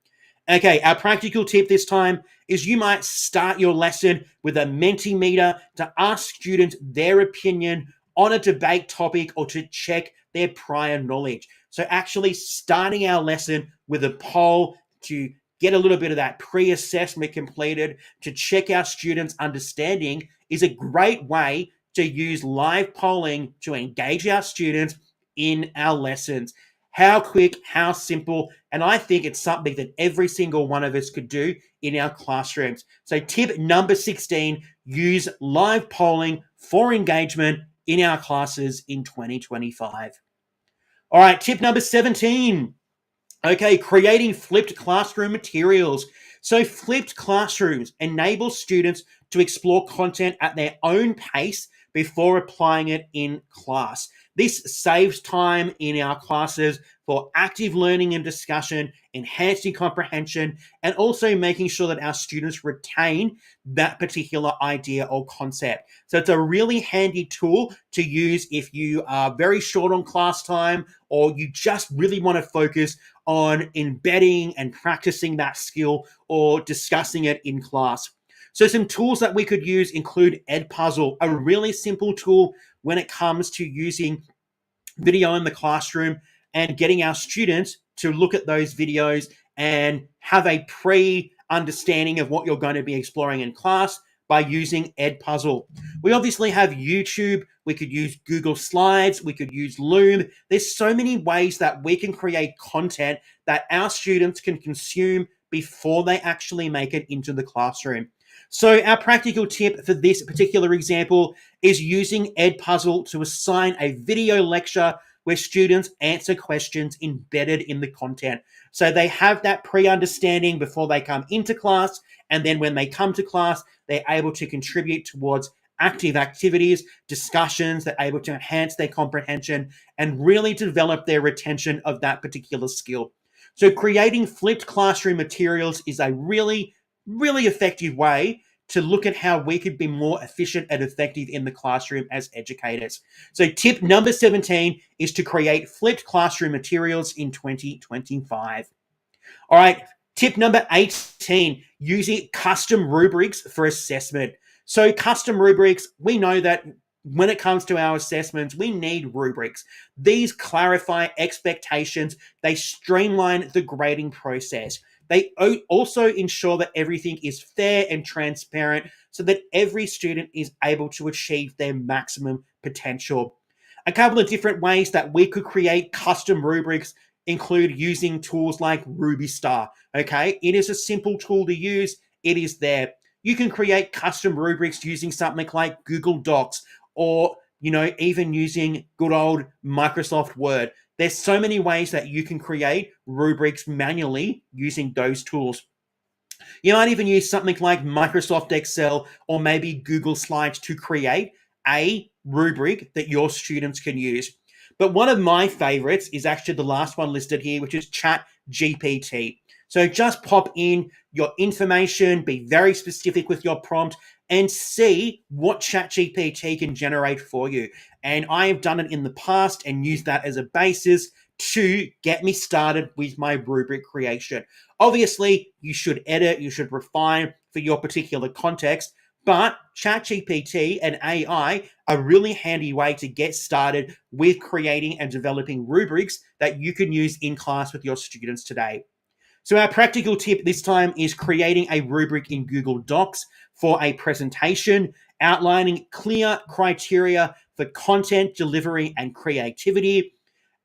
Okay, our practical tip this time is you might start your lesson with a Mentimeter to ask students their opinion on a debate topic or to check their prior knowledge. So actually starting our lesson with a poll to get a little bit of that pre-assessment completed to check our students' understanding is a great way to use live polling to engage our students in our lessons. how quick, how simple, and I think it's something that every single one of us could do in our classrooms. So tip number 16, use live polling for engagement in our classes in 2025. All right, tip number 17. Okay, creating flipped classroom materials. So flipped classrooms enable students to explore content at their own pace before applying it in class. This saves time in our classes for active learning and discussion, enhancing comprehension, and also making sure that our students retain that particular idea or concept. So it's a really handy tool to use if you are very short on class time or you just really want to focus on embedding and practicing that skill or discussing it in class. So some tools that we could use include Edpuzzle, a really simple tool when it comes to using video in the classroom and getting our students to look at those videos and have a pre-understanding of what you're going to be exploring in class by using Edpuzzle. We obviously have YouTube. We could use Google Slides. We could use Loom. There's so many ways that we can create content that our students can consume before they actually make it into the classroom. So our practical tip for this particular example is using Edpuzzle to assign a video lecture where students answer questions embedded in the content. So they have that pre-understanding before they come into class, and then when they come to class, they're able to contribute towards active activities, discussions, they're able to enhance their comprehension and really develop their retention of that particular skill. So creating flipped classroom materials is a really effective way to look at how we could be more efficient and effective in the classroom as educators. So tip number 17 is to create flipped classroom materials in 2025. All right, tip number 18, using custom rubrics for assessment. So custom rubrics, we know that when it comes to our assessments, we need rubrics. These clarify expectations. They streamline the grading process. They also ensure that everything is fair and transparent so that every student is able to achieve their maximum potential. A couple of different ways that we could create custom rubrics include using tools like RubyStar. Okay, it is a simple tool to use. It is there. You can create custom rubrics using something like Google Docs or, even using good old Microsoft Word. There's so many ways that you can create rubrics manually using those tools. You might even use something like Microsoft Excel or maybe Google Slides to create a rubric that your students can use. But one of my favorites is actually the last one listed here, which is ChatGPT. So just pop in your information, be very specific with your prompt, and see what ChatGPT can generate for you. And I have done it in the past and used that as a basis to get me started with my rubric creation. Obviously, you should edit, you should refine for your particular context, but ChatGPT and AI are a really handy way to get started with creating and developing rubrics that you can use in class with your students today. So our practical tip this time is creating a rubric in Google Docs for a presentation, outlining clear criteria for content delivery and creativity,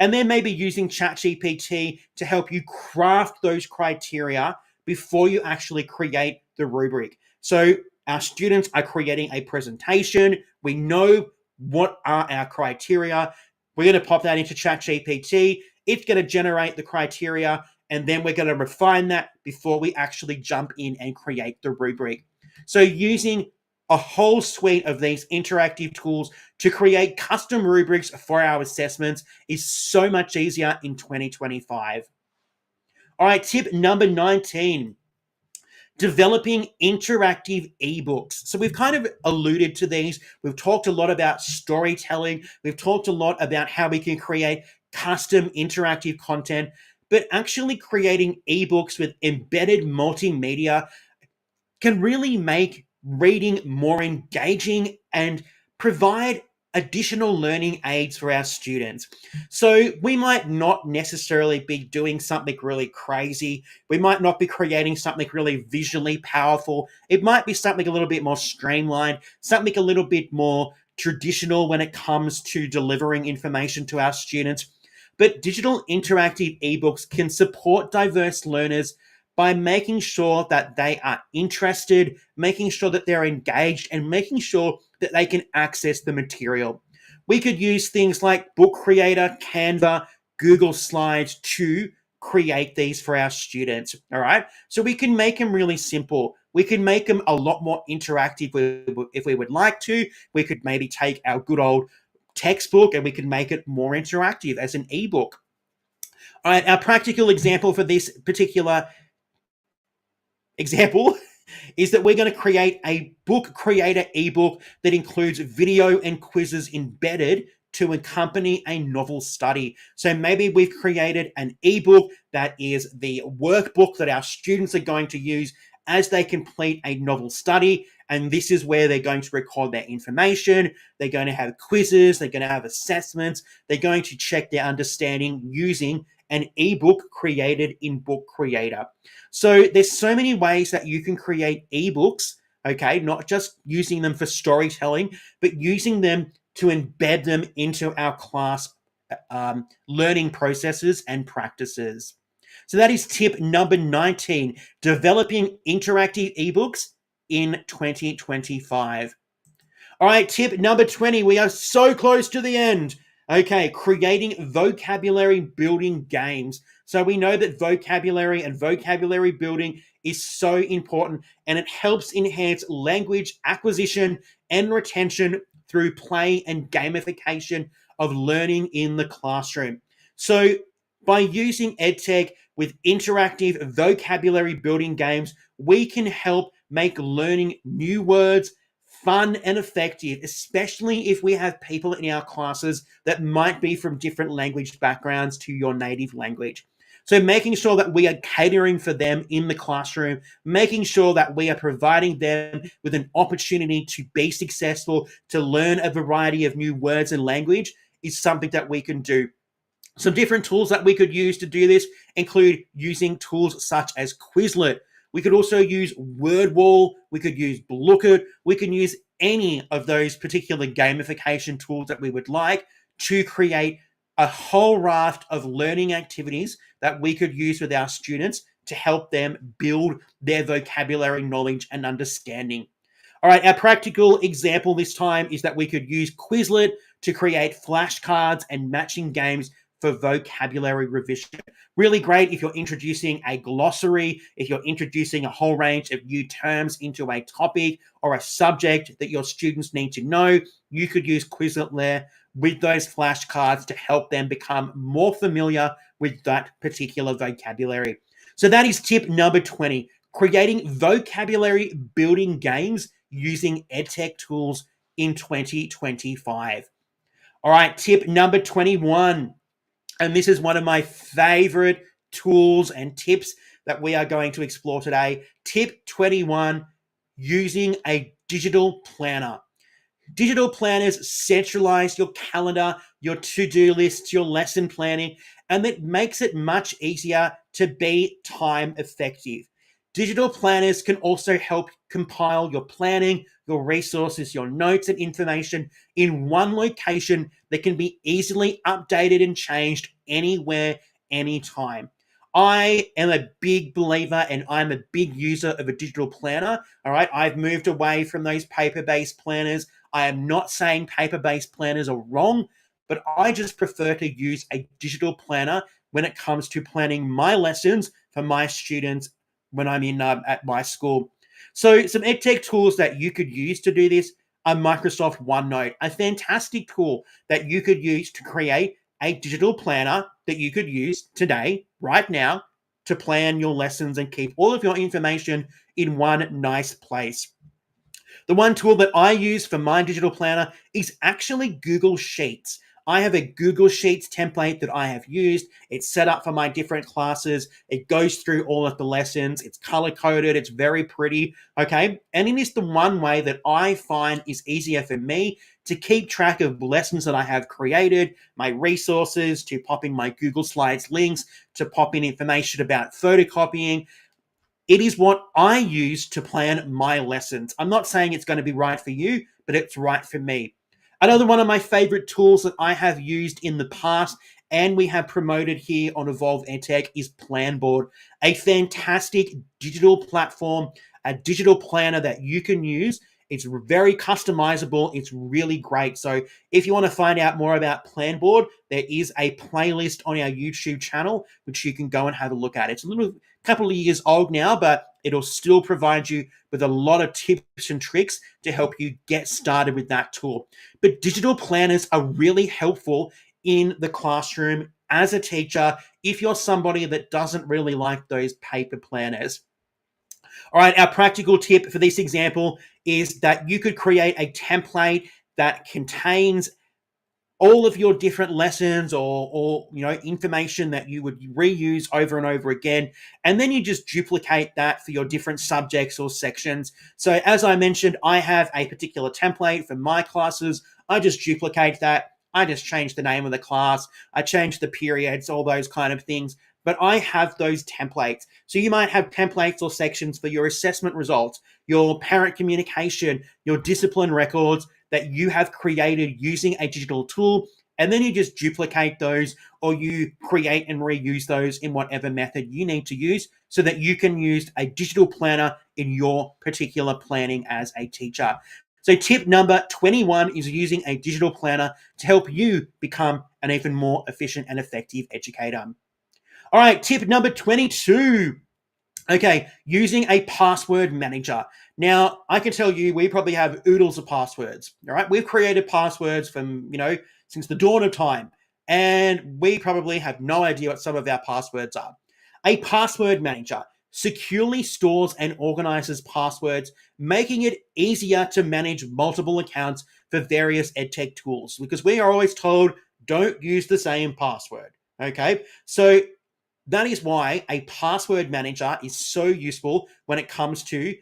and then maybe using ChatGPT to help you craft those criteria before you actually create the rubric. So our students are creating a presentation. We know what are our criteria. We're going to pop that into ChatGPT. It's going to generate the criteria, and then we're going to refine that before we actually jump in and create the rubric. So using a whole suite of these interactive tools to create custom rubrics for our assessments is so much easier in 2025. All right, tip number 19, developing interactive ebooks. So we've kind of alluded to these. We've talked a lot about storytelling. We've talked a lot about how we can create custom interactive content, but actually creating ebooks with embedded multimedia can really make reading more engaging and provide additional learning aids for our students. So we might not necessarily be doing something really crazy. We might not be creating something really visually powerful. It might be something a little bit more streamlined, something a little bit more traditional when it comes to delivering information to our students. But digital interactive ebooks can support diverse learners by making sure that they are interested, making sure that they're engaged, and making sure that they can access the material. We could use things like Book Creator, Canva, Google Slides to create these for our students. All right. So we can make them really simple. We can make them a lot more interactive if we would like to. We could maybe take our good old textbook and we can make it more interactive as an ebook. All right. Our practical example for this particular example is that we're going to create a book creator ebook that includes video and quizzes embedded to accompany a novel study. So maybe we've created an ebook that is the workbook that our students are going to use as they complete a novel study. And this is where they're going to record their information. They're going to have quizzes. They're going to have assessments. They're going to check their understanding using an ebook created in Book Creator. So there's so many ways that you can create ebooks, okay, not just using them for storytelling, but using them to embed them into our class learning processes and practices. So that is tip number 19, developing interactive ebooks in 2025. All right, tip number 20. We are so close to the end. Okay, creating vocabulary building games. So we know that vocabulary and vocabulary building is so important, and it helps enhance language acquisition and retention through play and gamification of learning in the classroom. So by using EdTech with interactive vocabulary building games, we can help make learning new words fun and effective, especially if we have people in our classes that might be from different language backgrounds to your native language. So making sure that we are catering for them in the classroom, making sure that we are providing them with an opportunity to be successful, to learn a variety of new words and language is something that we can do. Some different tools that we could use to do this include using tools such as Quizlet. We could also use WordWall. We could use Blooket. We can use any of those particular gamification tools that we would like to create a whole raft of learning activities that we could use with our students to help them build their vocabulary knowledge and understanding. All right, our practical example this time is that we could use Quizlet to create flashcards and matching games for vocabulary revision. Really great if you're introducing a glossary, if you're introducing a whole range of new terms into a topic or a subject that your students need to know. You could use Quizlet there with those flashcards to help them become more familiar with that particular vocabulary. So that is tip number 20, creating vocabulary building games using EdTech tools in 2025. All right, tip number 21. And this is one of my favorite tools and tips that we are going to explore today. Tip 21, using a digital planner. Digital planners centralize your calendar, your to-do lists, your lesson planning, and it makes it much easier to be time effective. Digital planners can also help compile your planning, your resources, your notes and information in one location that can be easily updated and changed anywhere, anytime. I am a big believer and I'm a big user of a digital planner. All right. I've moved away from those paper-based planners. I am not saying paper-based planners are wrong, but I just prefer to use a digital planner when it comes to planning my lessons for my students when I'm in at my school. So some EdTech tools that you could use to do this are Microsoft OneNote, a fantastic tool that you could use to create a digital planner that you could use today, right now, to plan your lessons and keep all of your information in one nice place. The one tool that I use for my digital planner is actually Google Sheets. I have a Google Sheets template that I have used. It's set up for my different classes. It goes through all of the lessons. It's color-coded. It's very pretty, okay? And it is the one way that I find is easier for me to keep track of lessons that I have created, my resources, to pop in my Google Slides links, to pop in information about photocopying. It is what I use to plan my lessons. I'm not saying it's going to be right for you, but it's right for me. Another one of my favorite tools that I have used in the past and we have promoted here on Evolve EdTech is Planboard, a fantastic digital platform, a digital planner that you can use. It's very customizable. It's really great. So if you want to find out more about Planboard, there is a playlist on our YouTube channel, which you can go and have a look at. It's a little couple of years old now, but it'll still provide you with a lot of tips and tricks to help you get started with that tool. But digital planners are really helpful in the classroom as a teacher if you're somebody that doesn't really like those paper planners. All right, our practical tip for this example is that you could create a template that contains all of your different lessons or information that you would reuse over and over again, and then you just duplicate that for your different subjects or sections. So as I mentioned, I have a particular template for my classes. I just duplicate that. I just change the name of the class. I change the periods, all those kind of things. But I have those templates. So you might have templates or sections for your assessment results, your parent communication, your discipline records that you have created using a digital tool. And then you just duplicate those, or you create and reuse those in whatever method you need to use so that you can use a digital planner in your particular planning as a teacher. So tip number 21 is using a digital planner to help you become an even more efficient and effective educator. All right, tip number 22. Okay, using a password manager. Now, I can tell you, we probably have oodles of passwords. All right, we've created passwords from, since the dawn of time, and we probably have no idea what some of our passwords are. A password manager securely stores and organizes passwords, making it easier to manage multiple accounts for various EdTech tools, because we are always told, don't use the same password. Okay, so that is why a password manager is so useful when it comes to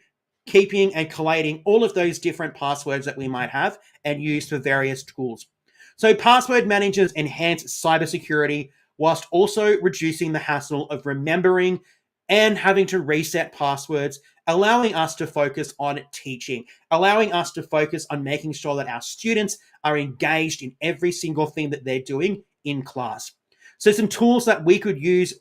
keeping and collating all of those different passwords that we might have and use for various tools. So password managers enhance cybersecurity whilst also reducing the hassle of remembering and having to reset passwords, allowing us to focus on teaching, allowing us to focus on making sure that our students are engaged in every single thing that they're doing in class. So some tools that we could use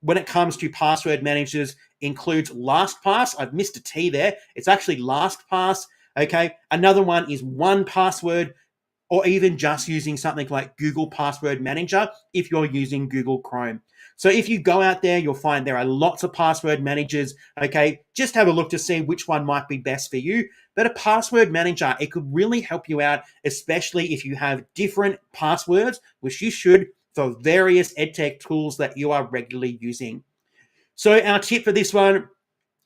when it comes to password managers includes LastPass. I've missed a T there. It's actually LastPass. Okay. Another one is 1Password, or even just using something like Google Password Manager if you're using Google Chrome. So if you go out there, you'll find there are lots of password managers. Okay. Just have a look to see which one might be best for you. But a password manager, it could really help you out, especially if you have different passwords, which you should, for various EdTech tools that you are regularly using. So our tip for this one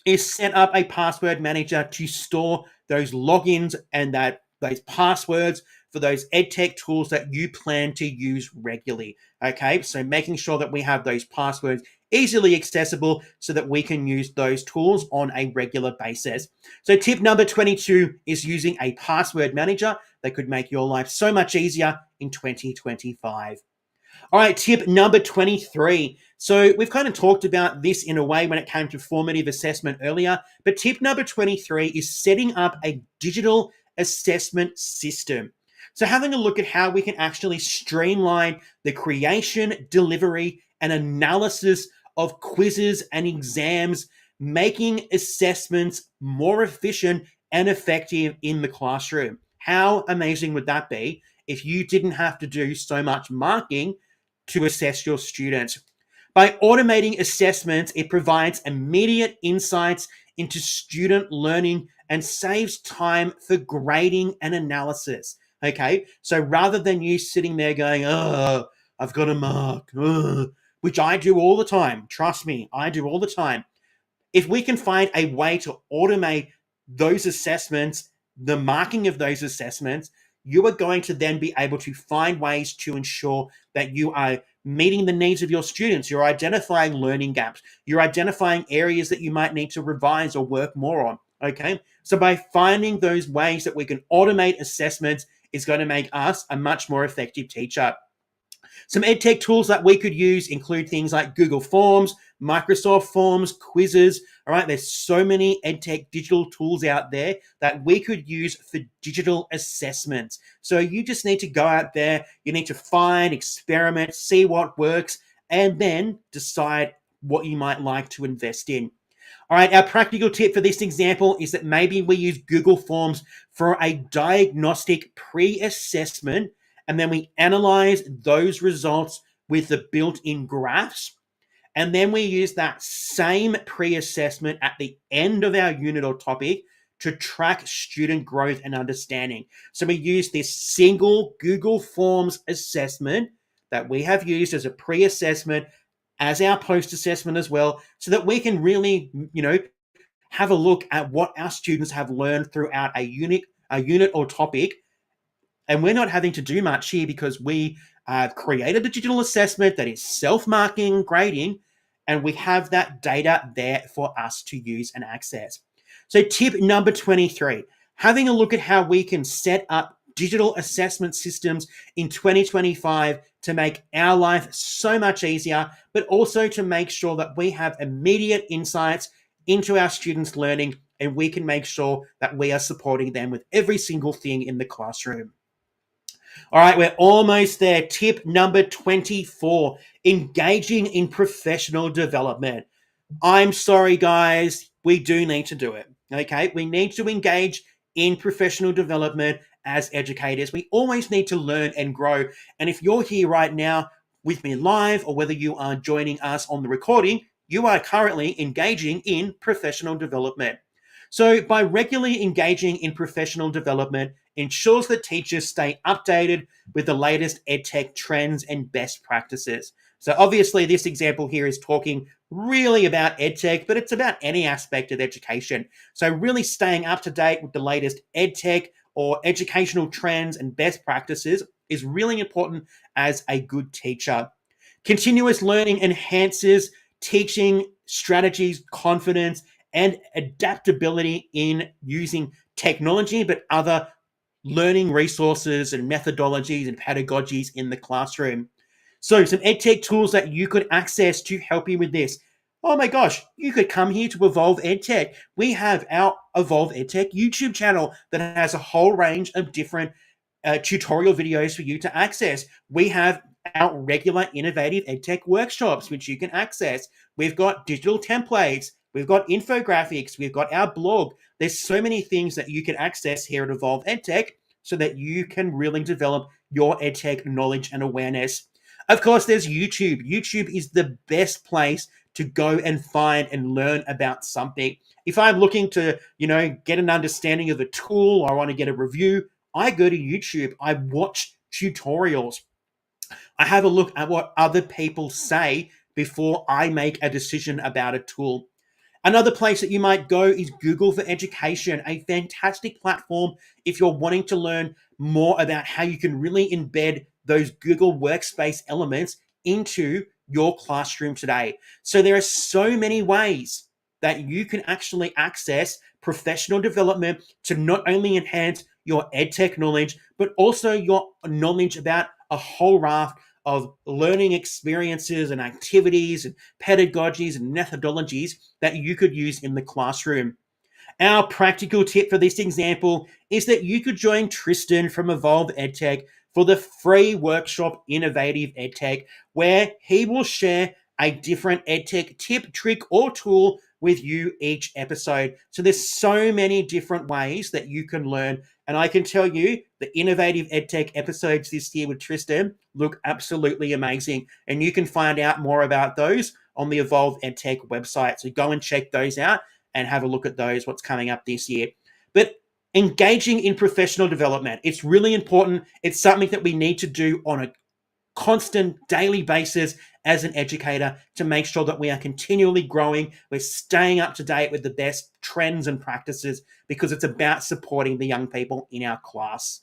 is set up a password manager to store those logins and those passwords for those EdTech tools that you plan to use regularly. Okay, so making sure that we have those passwords easily accessible so that we can use those tools on a regular basis. So tip number 22 is using a password manager that could make your life so much easier in 2025. All right, tip number 23. So we've kind of talked about this in a way when it came to formative assessment earlier, but tip number 23 is setting up a digital assessment system. So having a look at how we can actually streamline the creation, delivery, and analysis of quizzes and exams, making assessments more efficient and effective in the classroom. How amazing would that be if you didn't have to do so much marking to assess your students? By automating assessments, it provides immediate insights into student learning and saves time for grading and analysis. Okay, so rather than you sitting there going, oh, I've got to mark, which I do all the time, trust me, I do all the time. If we can find a way to automate those assessments, the marking of those assessments, you are going to then be able to find ways to ensure that you are meeting the needs of your students. You're identifying learning gaps. You're identifying areas that you might need to revise or work more on. Okay, so by finding those ways that we can automate assessments is going to make us a much more effective teacher. Some EdTech tools that we could use include things like Google Forms, Microsoft Forms, quizzes. All right, there's so many EdTech digital tools out there that we could use for digital assessments. So you just need to go out there, you need to find, experiment, see what works, and then decide what you might like to invest in. All right, our practical tip for this example is that maybe we use Google Forms for a diagnostic pre-assessment, and then we analyze those results with the built-in graphs. And then we use that same pre-assessment at the end of our unit or topic to track student growth and understanding. So we use this single Google Forms assessment that we have used as a pre-assessment as our post-assessment as well, so that we can really, have a look at what our students have learned throughout a unit or topic. And we're not having to do much here because we have created a digital assessment that is self-marking, grading, and we have that data there for us to use and access. So tip number 23, having a look at how we can set up digital assessment systems in 2025 to make our life so much easier, but also to make sure that we have immediate insights into our students' learning, and we can make sure that we are supporting them with every single thing in the classroom. All right, we're almost there. Tip number 24, engaging in professional development. I'm sorry, guys, we do need to do it. Okay, we need to engage in professional development as educators. We always need to learn and grow. And if you're here right now with me live, or whether you are joining us on the recording, you are currently engaging in professional development. So by regularly engaging in professional development ensures that teachers stay updated with the latest EdTech trends and best practices. So obviously this example here is talking really about EdTech, but it's about any aspect of education. So really staying up to date with the latest EdTech or educational trends and best practices is really important as a good teacher. Continuous learning enhances teaching strategies, confidence, and adaptability in using technology, but other learning resources and methodologies and pedagogies in the classroom. So some EdTech tools that you could access to help you with this. Oh my gosh, you could come here to Evolve EdTech. We have our Evolve EdTech YouTube channel that has a whole range of different tutorial videos for you to access. We have our regular innovative EdTech workshops, which you can access. We've got digital templates. We've got infographics. We've got our blog. There's so many things that you can access here at Evolve EdTech so that you can really develop your EdTech knowledge and awareness. Of course, there's YouTube. YouTube is the best place to go and find and learn about something. If I'm looking to, get an understanding of a tool, or I want to get a review, I go to YouTube. I watch tutorials. I have a look at what other people say before I make a decision about a tool. Another place that you might go is Google for Education, a fantastic platform if you're wanting to learn more about how you can really embed those Google Workspace elements into your classroom today. So there are so many ways that you can actually access professional development to not only enhance your EdTech knowledge, but also your knowledge about a whole raft of learning experiences and activities and pedagogies and methodologies that you could use in the classroom. Our practical tip for this example is that you could join Tristan from Evolve EdTech for the free workshop Innovative EdTech, where he will share a different EdTech tip, trick, or tool with you each episode. So there's so many different ways that you can learn. And I can tell you the Innovative EdTech episodes this year with Tristan look absolutely amazing. And you can find out more about those on the Evolve EdTech website. So go and check those out and have a look at those, what's coming up this year. But engaging in professional development, it's really important. It's something that we need to do on a constant daily basis as an educator to make sure that we are continually growing. We're staying up to date with the best trends and practices because it's about supporting the young people in our class.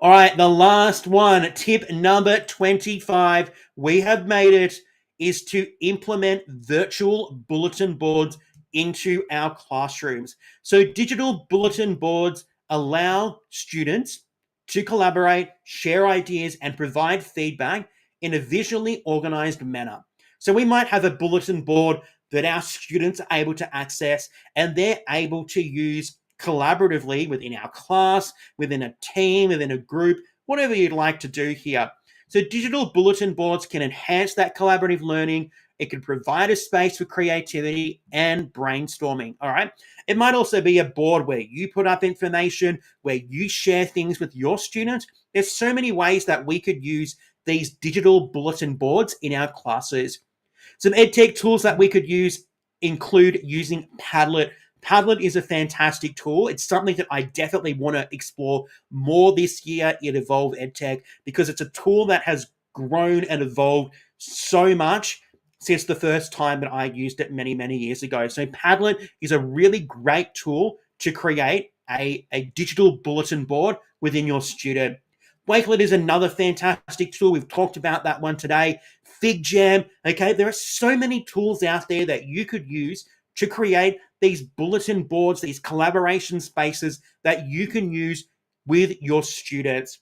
All right, the last one, tip number 25, we have made it, is to implement virtual bulletin boards into our classrooms. So digital bulletin boards allow students to collaborate, share ideas, and provide feedback in a visually organized manner. So we might have a bulletin board that our students are able to access and they're able to use collaboratively within our class, within a team, within a group, whatever you'd like to do here. So digital bulletin boards can enhance that collaborative learning. It can provide a space for creativity and brainstorming. All right. It might also be a board where you put up information, where you share things with your students. There's so many ways that we could use these digital bulletin boards in our classes. Some EdTech tools that we could use include using Padlet. Padlet is a fantastic tool. It's something that I definitely want to explore more this year in Evolve EdTech because it's a tool that has grown and evolved so much since the first time that I used it many, many years ago. So Padlet is a really great tool to create a digital bulletin board within your student. Wakelet is another fantastic tool. We've talked about that one today. FigJam, okay? There are so many tools out there that you could use to create these bulletin boards, these collaboration spaces that you can use with your students.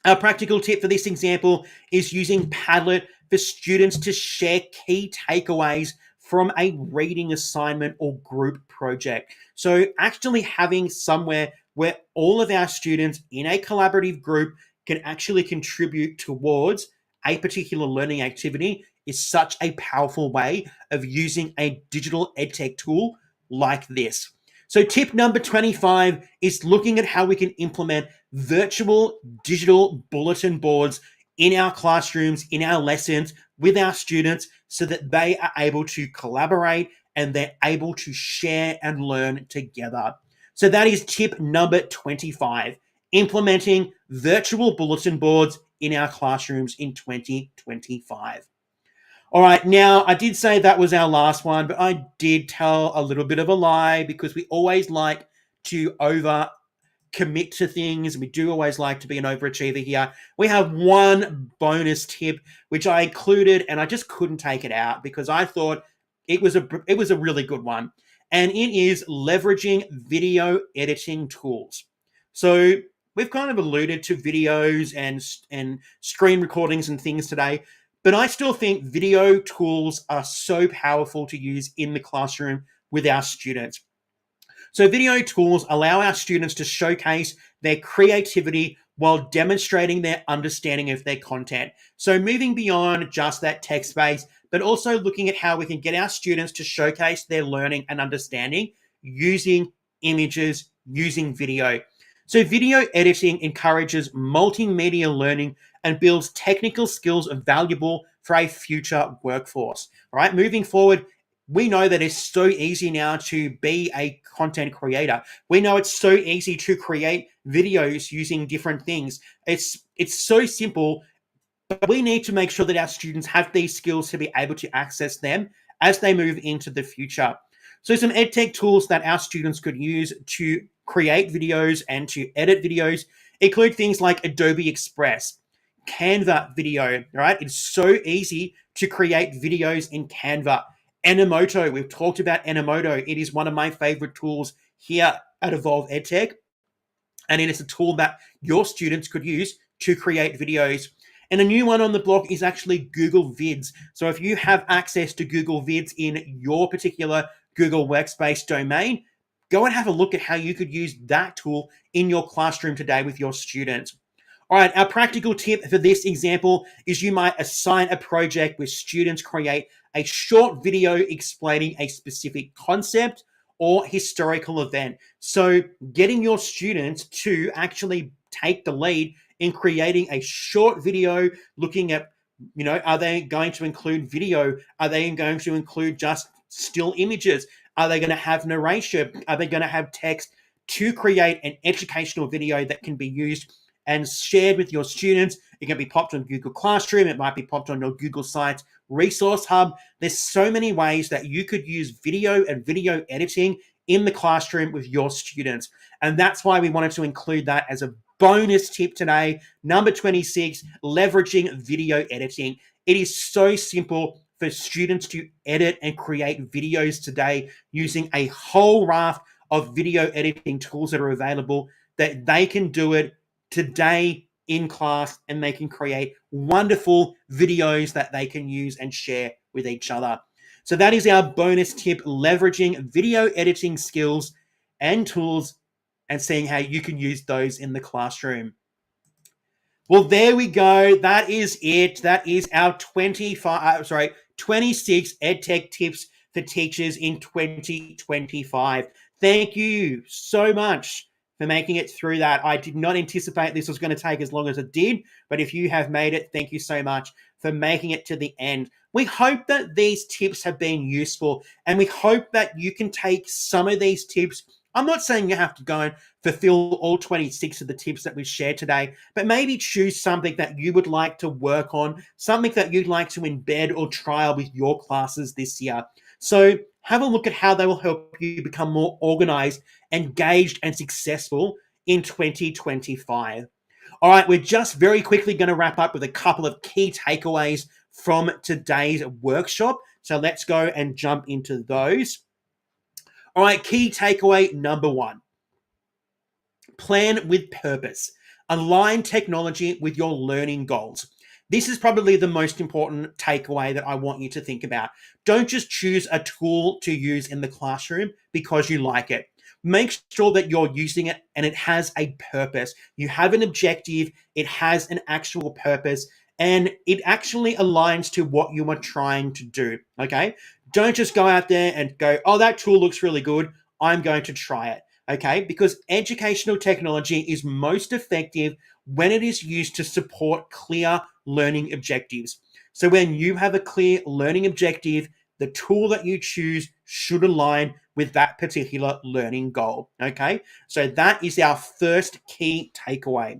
Our practical tip for this example is using Padlet for students to share key takeaways from a reading assignment or group project. So actually having somewhere where all of our students in a collaborative group can actually contribute towards a particular learning activity is such a powerful way of using a digital EdTech tool like this. So tip number 25 is looking at how we can implement virtual digital bulletin boards in our classrooms, in our lessons with our students so that they are able to collaborate and they're able to share and learn together. So that is tip number 25, implementing virtual bulletin boards in our classrooms in 2025. All right, now I did say that was our last one, but I did tell a little bit of a lie because we always like to over commit to things. We do always like to be an overachiever here. We have one bonus tip which I included and I just couldn't take it out because I thought it was a really good one. And it is leveraging video editing tools. So we've kind of alluded to videos and screen recordings and things today, but I still think video tools are so powerful to use in the classroom with our students. So video tools allow our students to showcase their creativity while demonstrating their understanding of their content. So moving beyond just that text space, but also looking at how we can get our students to showcase their learning and understanding using images, using video. So video editing encourages multimedia learning and builds technical skills valuable for a future workforce. All right, moving forward, we know that it's so easy now to be a content creator. We know it's so easy to create videos using different things. It's so simple, but we need to make sure that our students have these skills to be able to access them as they move into the future. So some EdTech tools that our students could use to create videos and to edit videos include things like Adobe Express, Canva video, right? It's so easy to create videos in Canva. Animoto, we've talked about Animoto. It is one of my favorite tools here at Evolve EdTech. And it is a tool that your students could use to create videos. And a new one on the block is actually Google Vids. So if you have access to Google Vids in your particular Google Workspace domain, go and have a look at how you could use that tool in your classroom today with your students. All right, our practical tip for this example is you might assign a project where students create a short video explaining a specific concept or historical event. So getting your students to actually take the lead in creating a short video looking at, are they going to include video? Are they going to include just still images? Are they going to have narration? Are they going to have text to create an educational video that can be used and shared with your students? It can be popped on Google Classroom. It might be popped on your Google Sites Resource Hub. There's so many ways that you could use video and video editing in the classroom with your students. And that's why we wanted to include that as a bonus tip today. Number 26, leveraging video editing. It is so simple for students to edit and create videos today using a whole raft of video editing tools that are available that they can do it today in class and they can create wonderful videos that they can use and share with each other. So that is our bonus tip, leveraging video editing skills and tools and seeing how you can use those in the classroom. Well, there we go. That is it. That is our 26 EdTech tips for teachers in 2025. Thank you so much for making it through that. I did not anticipate this was going to take as long as it did, but if you have made it, thank you so much for making it to the end. We hope that these tips have been useful, and we hope that you can take some of these tips. I'm not saying you have to go and fulfill all 26 of the tips that we've shared today, but maybe choose something that you would like to work on, something that you'd like to embed or trial with your classes this year. So have a look at how they will help you become more organized, engaged, and successful in 2025. All right, we're just very quickly going to wrap up with a couple of key takeaways from today's workshop. So let's go and jump into those. All right, key takeaway number 1. Plan with purpose. Align technology with your learning goals. This is probably the most important takeaway that I want you to think about. Don't just choose a tool to use in the classroom because you like it. Make sure that you're using it and it has a purpose. You have an objective, it has an actual purpose, and it actually aligns to what you are trying to do, okay? Don't just go out there and go, oh, that tool looks really good, I'm going to try it, okay? Because educational technology is most effective when it is used to support clear learning objectives. So when you have a clear learning objective, the tool that you choose should align with that particular learning goal, okay? So that is our first key takeaway.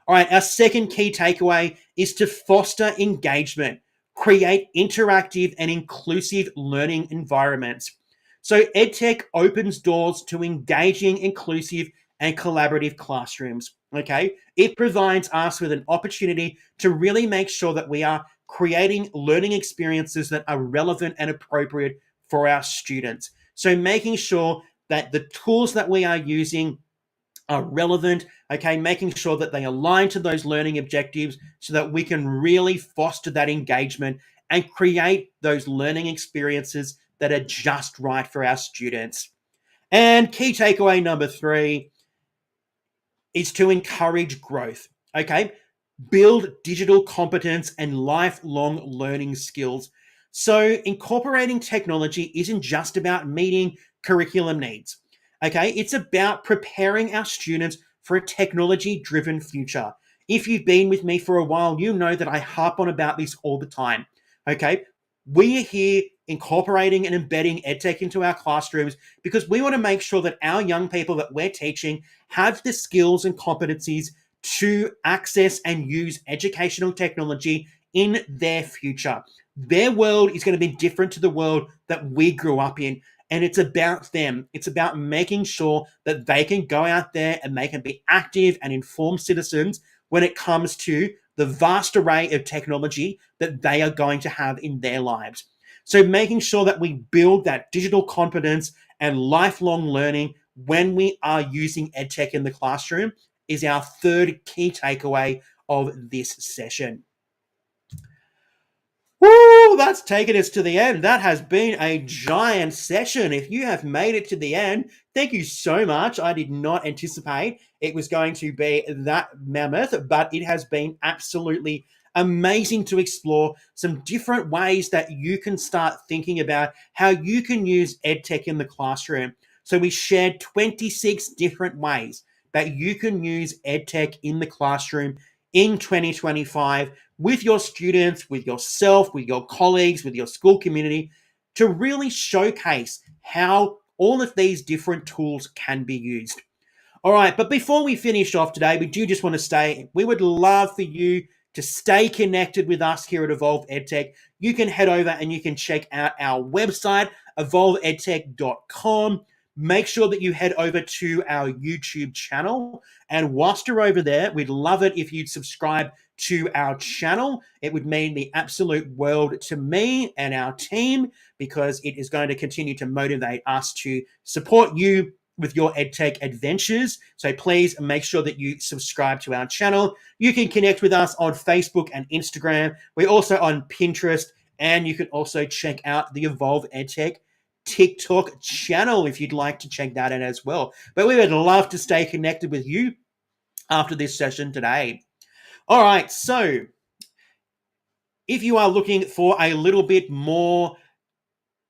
All right, our second key takeaway is to foster engagement, create interactive and inclusive learning environments. So EdTech opens doors to engaging, inclusive, and collaborative classrooms, okay? It provides us with an opportunity to really make sure that we are creating learning experiences that are relevant and appropriate for our students. So making sure that the tools that we are using are relevant, okay, making sure that they align to those learning objectives so that we can really foster that engagement and create those learning experiences that are just right for our students. And key takeaway number 3 is to encourage growth, okay? Build digital competence and lifelong learning skills. So incorporating technology isn't just about meeting curriculum needs, okay? It's about preparing our students for a technology-driven future. If you've been with me for a while, you know that I harp on about this all the time, okay? We are here incorporating and embedding EdTech into our classrooms because we want to make sure that our young people that we're teaching have the skills and competencies to access and use educational technology in their future. Their world is going to be different to the world that we grew up in, and it's about them. It's about making sure that they can go out there and they can be active and informed citizens when it comes to the vast array of technology that they are going to have in their lives. So making sure that we build that digital competence and lifelong learning when we are using EdTech in the classroom is our third key takeaway of this session. Woo, that's taken us to the end. That has been a giant session. If you have made it to the end, thank you so much. I did not anticipate it was going to be that mammoth, but it has been absolutely amazing to explore some different ways that you can start thinking about how you can use EdTech in the classroom. So we shared 26 different ways that you can use EdTech in the classroom in 2025 with your students, with yourself, with your colleagues, with your school community, to really showcase how all of these different tools can be used. All right, but before we finish off today, we do just want to say we would love for you to stay connected with us here at Evolve EdTech. You can head over and you can check out our website, evolveedtech.com. Make sure that you head over to our YouTube channel. And whilst you're over there, we'd love it if you'd subscribe to our channel. It would mean the absolute world to me and our team because it is going to continue to motivate us to support you with your EdTech adventures. So please make sure that you subscribe to our channel. You can connect with us on Facebook and Instagram. We're also on Pinterest And you can also check out the Evolve EdTech TikTok channel if you'd like to check that out as well. But we would love to stay connected with you after this session today. All right, so if you are looking for a little bit more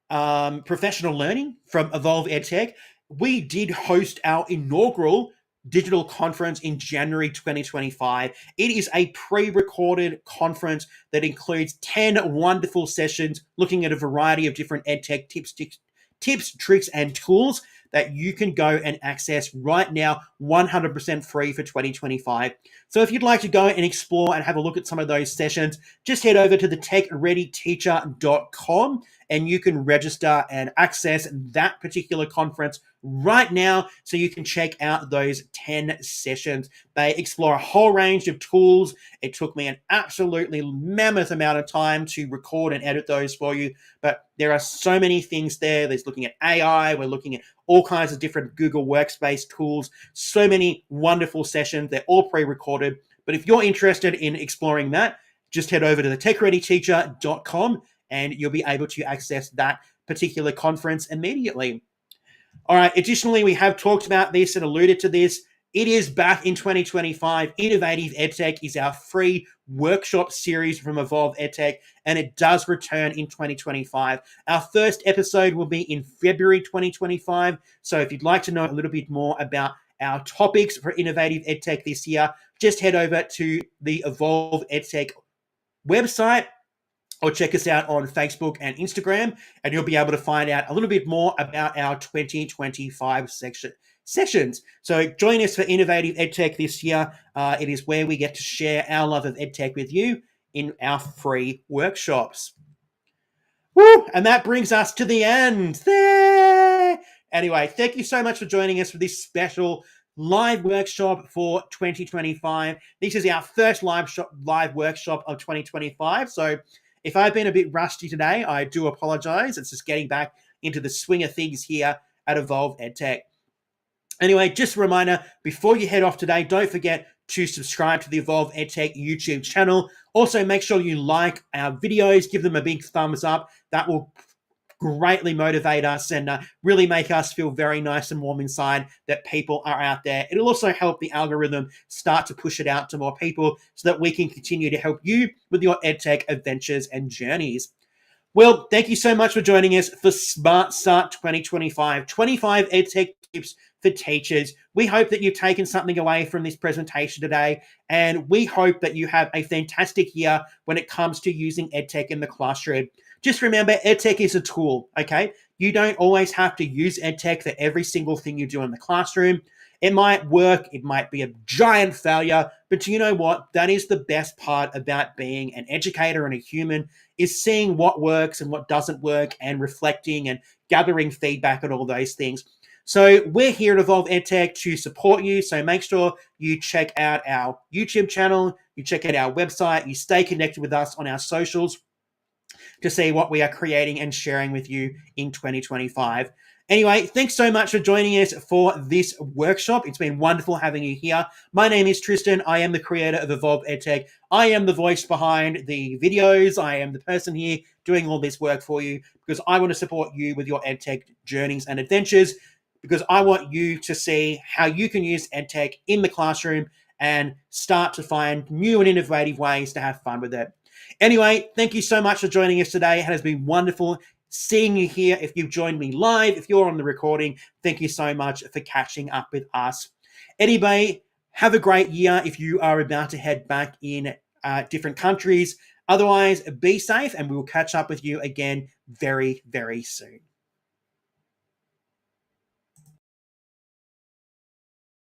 professional learning from Evolve EdTech, we did host our inaugural digital conference in January 2025. It is a pre-recorded conference that includes 10 wonderful sessions looking at a variety of different EdTech tips, tricks, and tools that you can go and access right now, 100% free for 2025. So if you'd like to go and explore and have a look at some of those sessions, just head over to the techreadyteacher.com and you can register and access that particular conference right now so you can check out those 10 sessions. They explore a whole range of tools. It took me an absolutely mammoth amount of time to record and edit those for you, but there are so many things there. There's looking at AI, we're looking at all kinds of different Google Workspace tools, so many wonderful sessions. They're all pre-recorded, but if you're interested in exploring that, just head over to the techreadyteacher.com and you'll be able to access that particular conference immediately. All right, additionally, we have talked about this and alluded to this. It is back in 2025. Innovative EdTech is our free workshop series from Evolve EdTech, and it does return in 2025. Our first episode will be in February 2025. So if you'd like to know a little bit more about our topics for Innovative EdTech this year, just head over to the Evolve EdTech website or check us out on Facebook and Instagram, and you'll be able to find out a little bit more about our 2025 sessions. So join us for Innovative EdTech this year. It is where we get to share our love of EdTech with you in our free workshops. Woo! And that brings us to the end. There! Anyway, thank you so much for joining us for this special live workshop for 2025. This is our first live workshop of 2025. So if I've been a bit rusty today, I do apologize. It's just getting back into the swing of things here at Evolve EdTech. Anyway, just a reminder, before you head off today, don't forget to subscribe to the Evolve EdTech YouTube channel. Also, make sure you like our videos, give them a big thumbs up. That will greatly motivate us and really make us feel very nice and warm inside that people are out there. It'll also help the algorithm start to push it out to more people so that we can continue to help you with your EdTech adventures and journeys. Well, thank you so much for joining us for Smart Start 2025, 25 EdTech tips for teachers. We hope that you've taken something away from this presentation today, and we hope that you have a fantastic year when it comes to using EdTech in the classroom. Just remember, EdTech is a tool, okay? You don't always have to use EdTech for every single thing you do in the classroom. It might work, it might be a giant failure, but you know what? That is the best part about being an educator and a human, is seeing what works and what doesn't work and reflecting and gathering feedback and all those things. So we're here at Evolve EdTech to support you, so make sure you check out our YouTube channel, you check out our website, you stay connected with us on our socials to see what we are creating and sharing with you in 2025. Anyway, thanks so much for joining us for this workshop. It's been wonderful having you here. My name is Tristan. I am the creator of Evolve EdTech. I am the voice behind the videos. I am the person here doing all this work for you because I want to support you with your EdTech journeys and adventures, because I want you to see how you can use EdTech in the classroom and start to find new and innovative ways to have fun with it. Anyway, thank you so much for joining us today. It has been wonderful seeing you here. If you've joined me live, if you're on the recording, thank you so much for catching up with us. Anyway, have a great year if you are about to head back in different countries. Otherwise, be safe and we will catch up with you again very, very soon.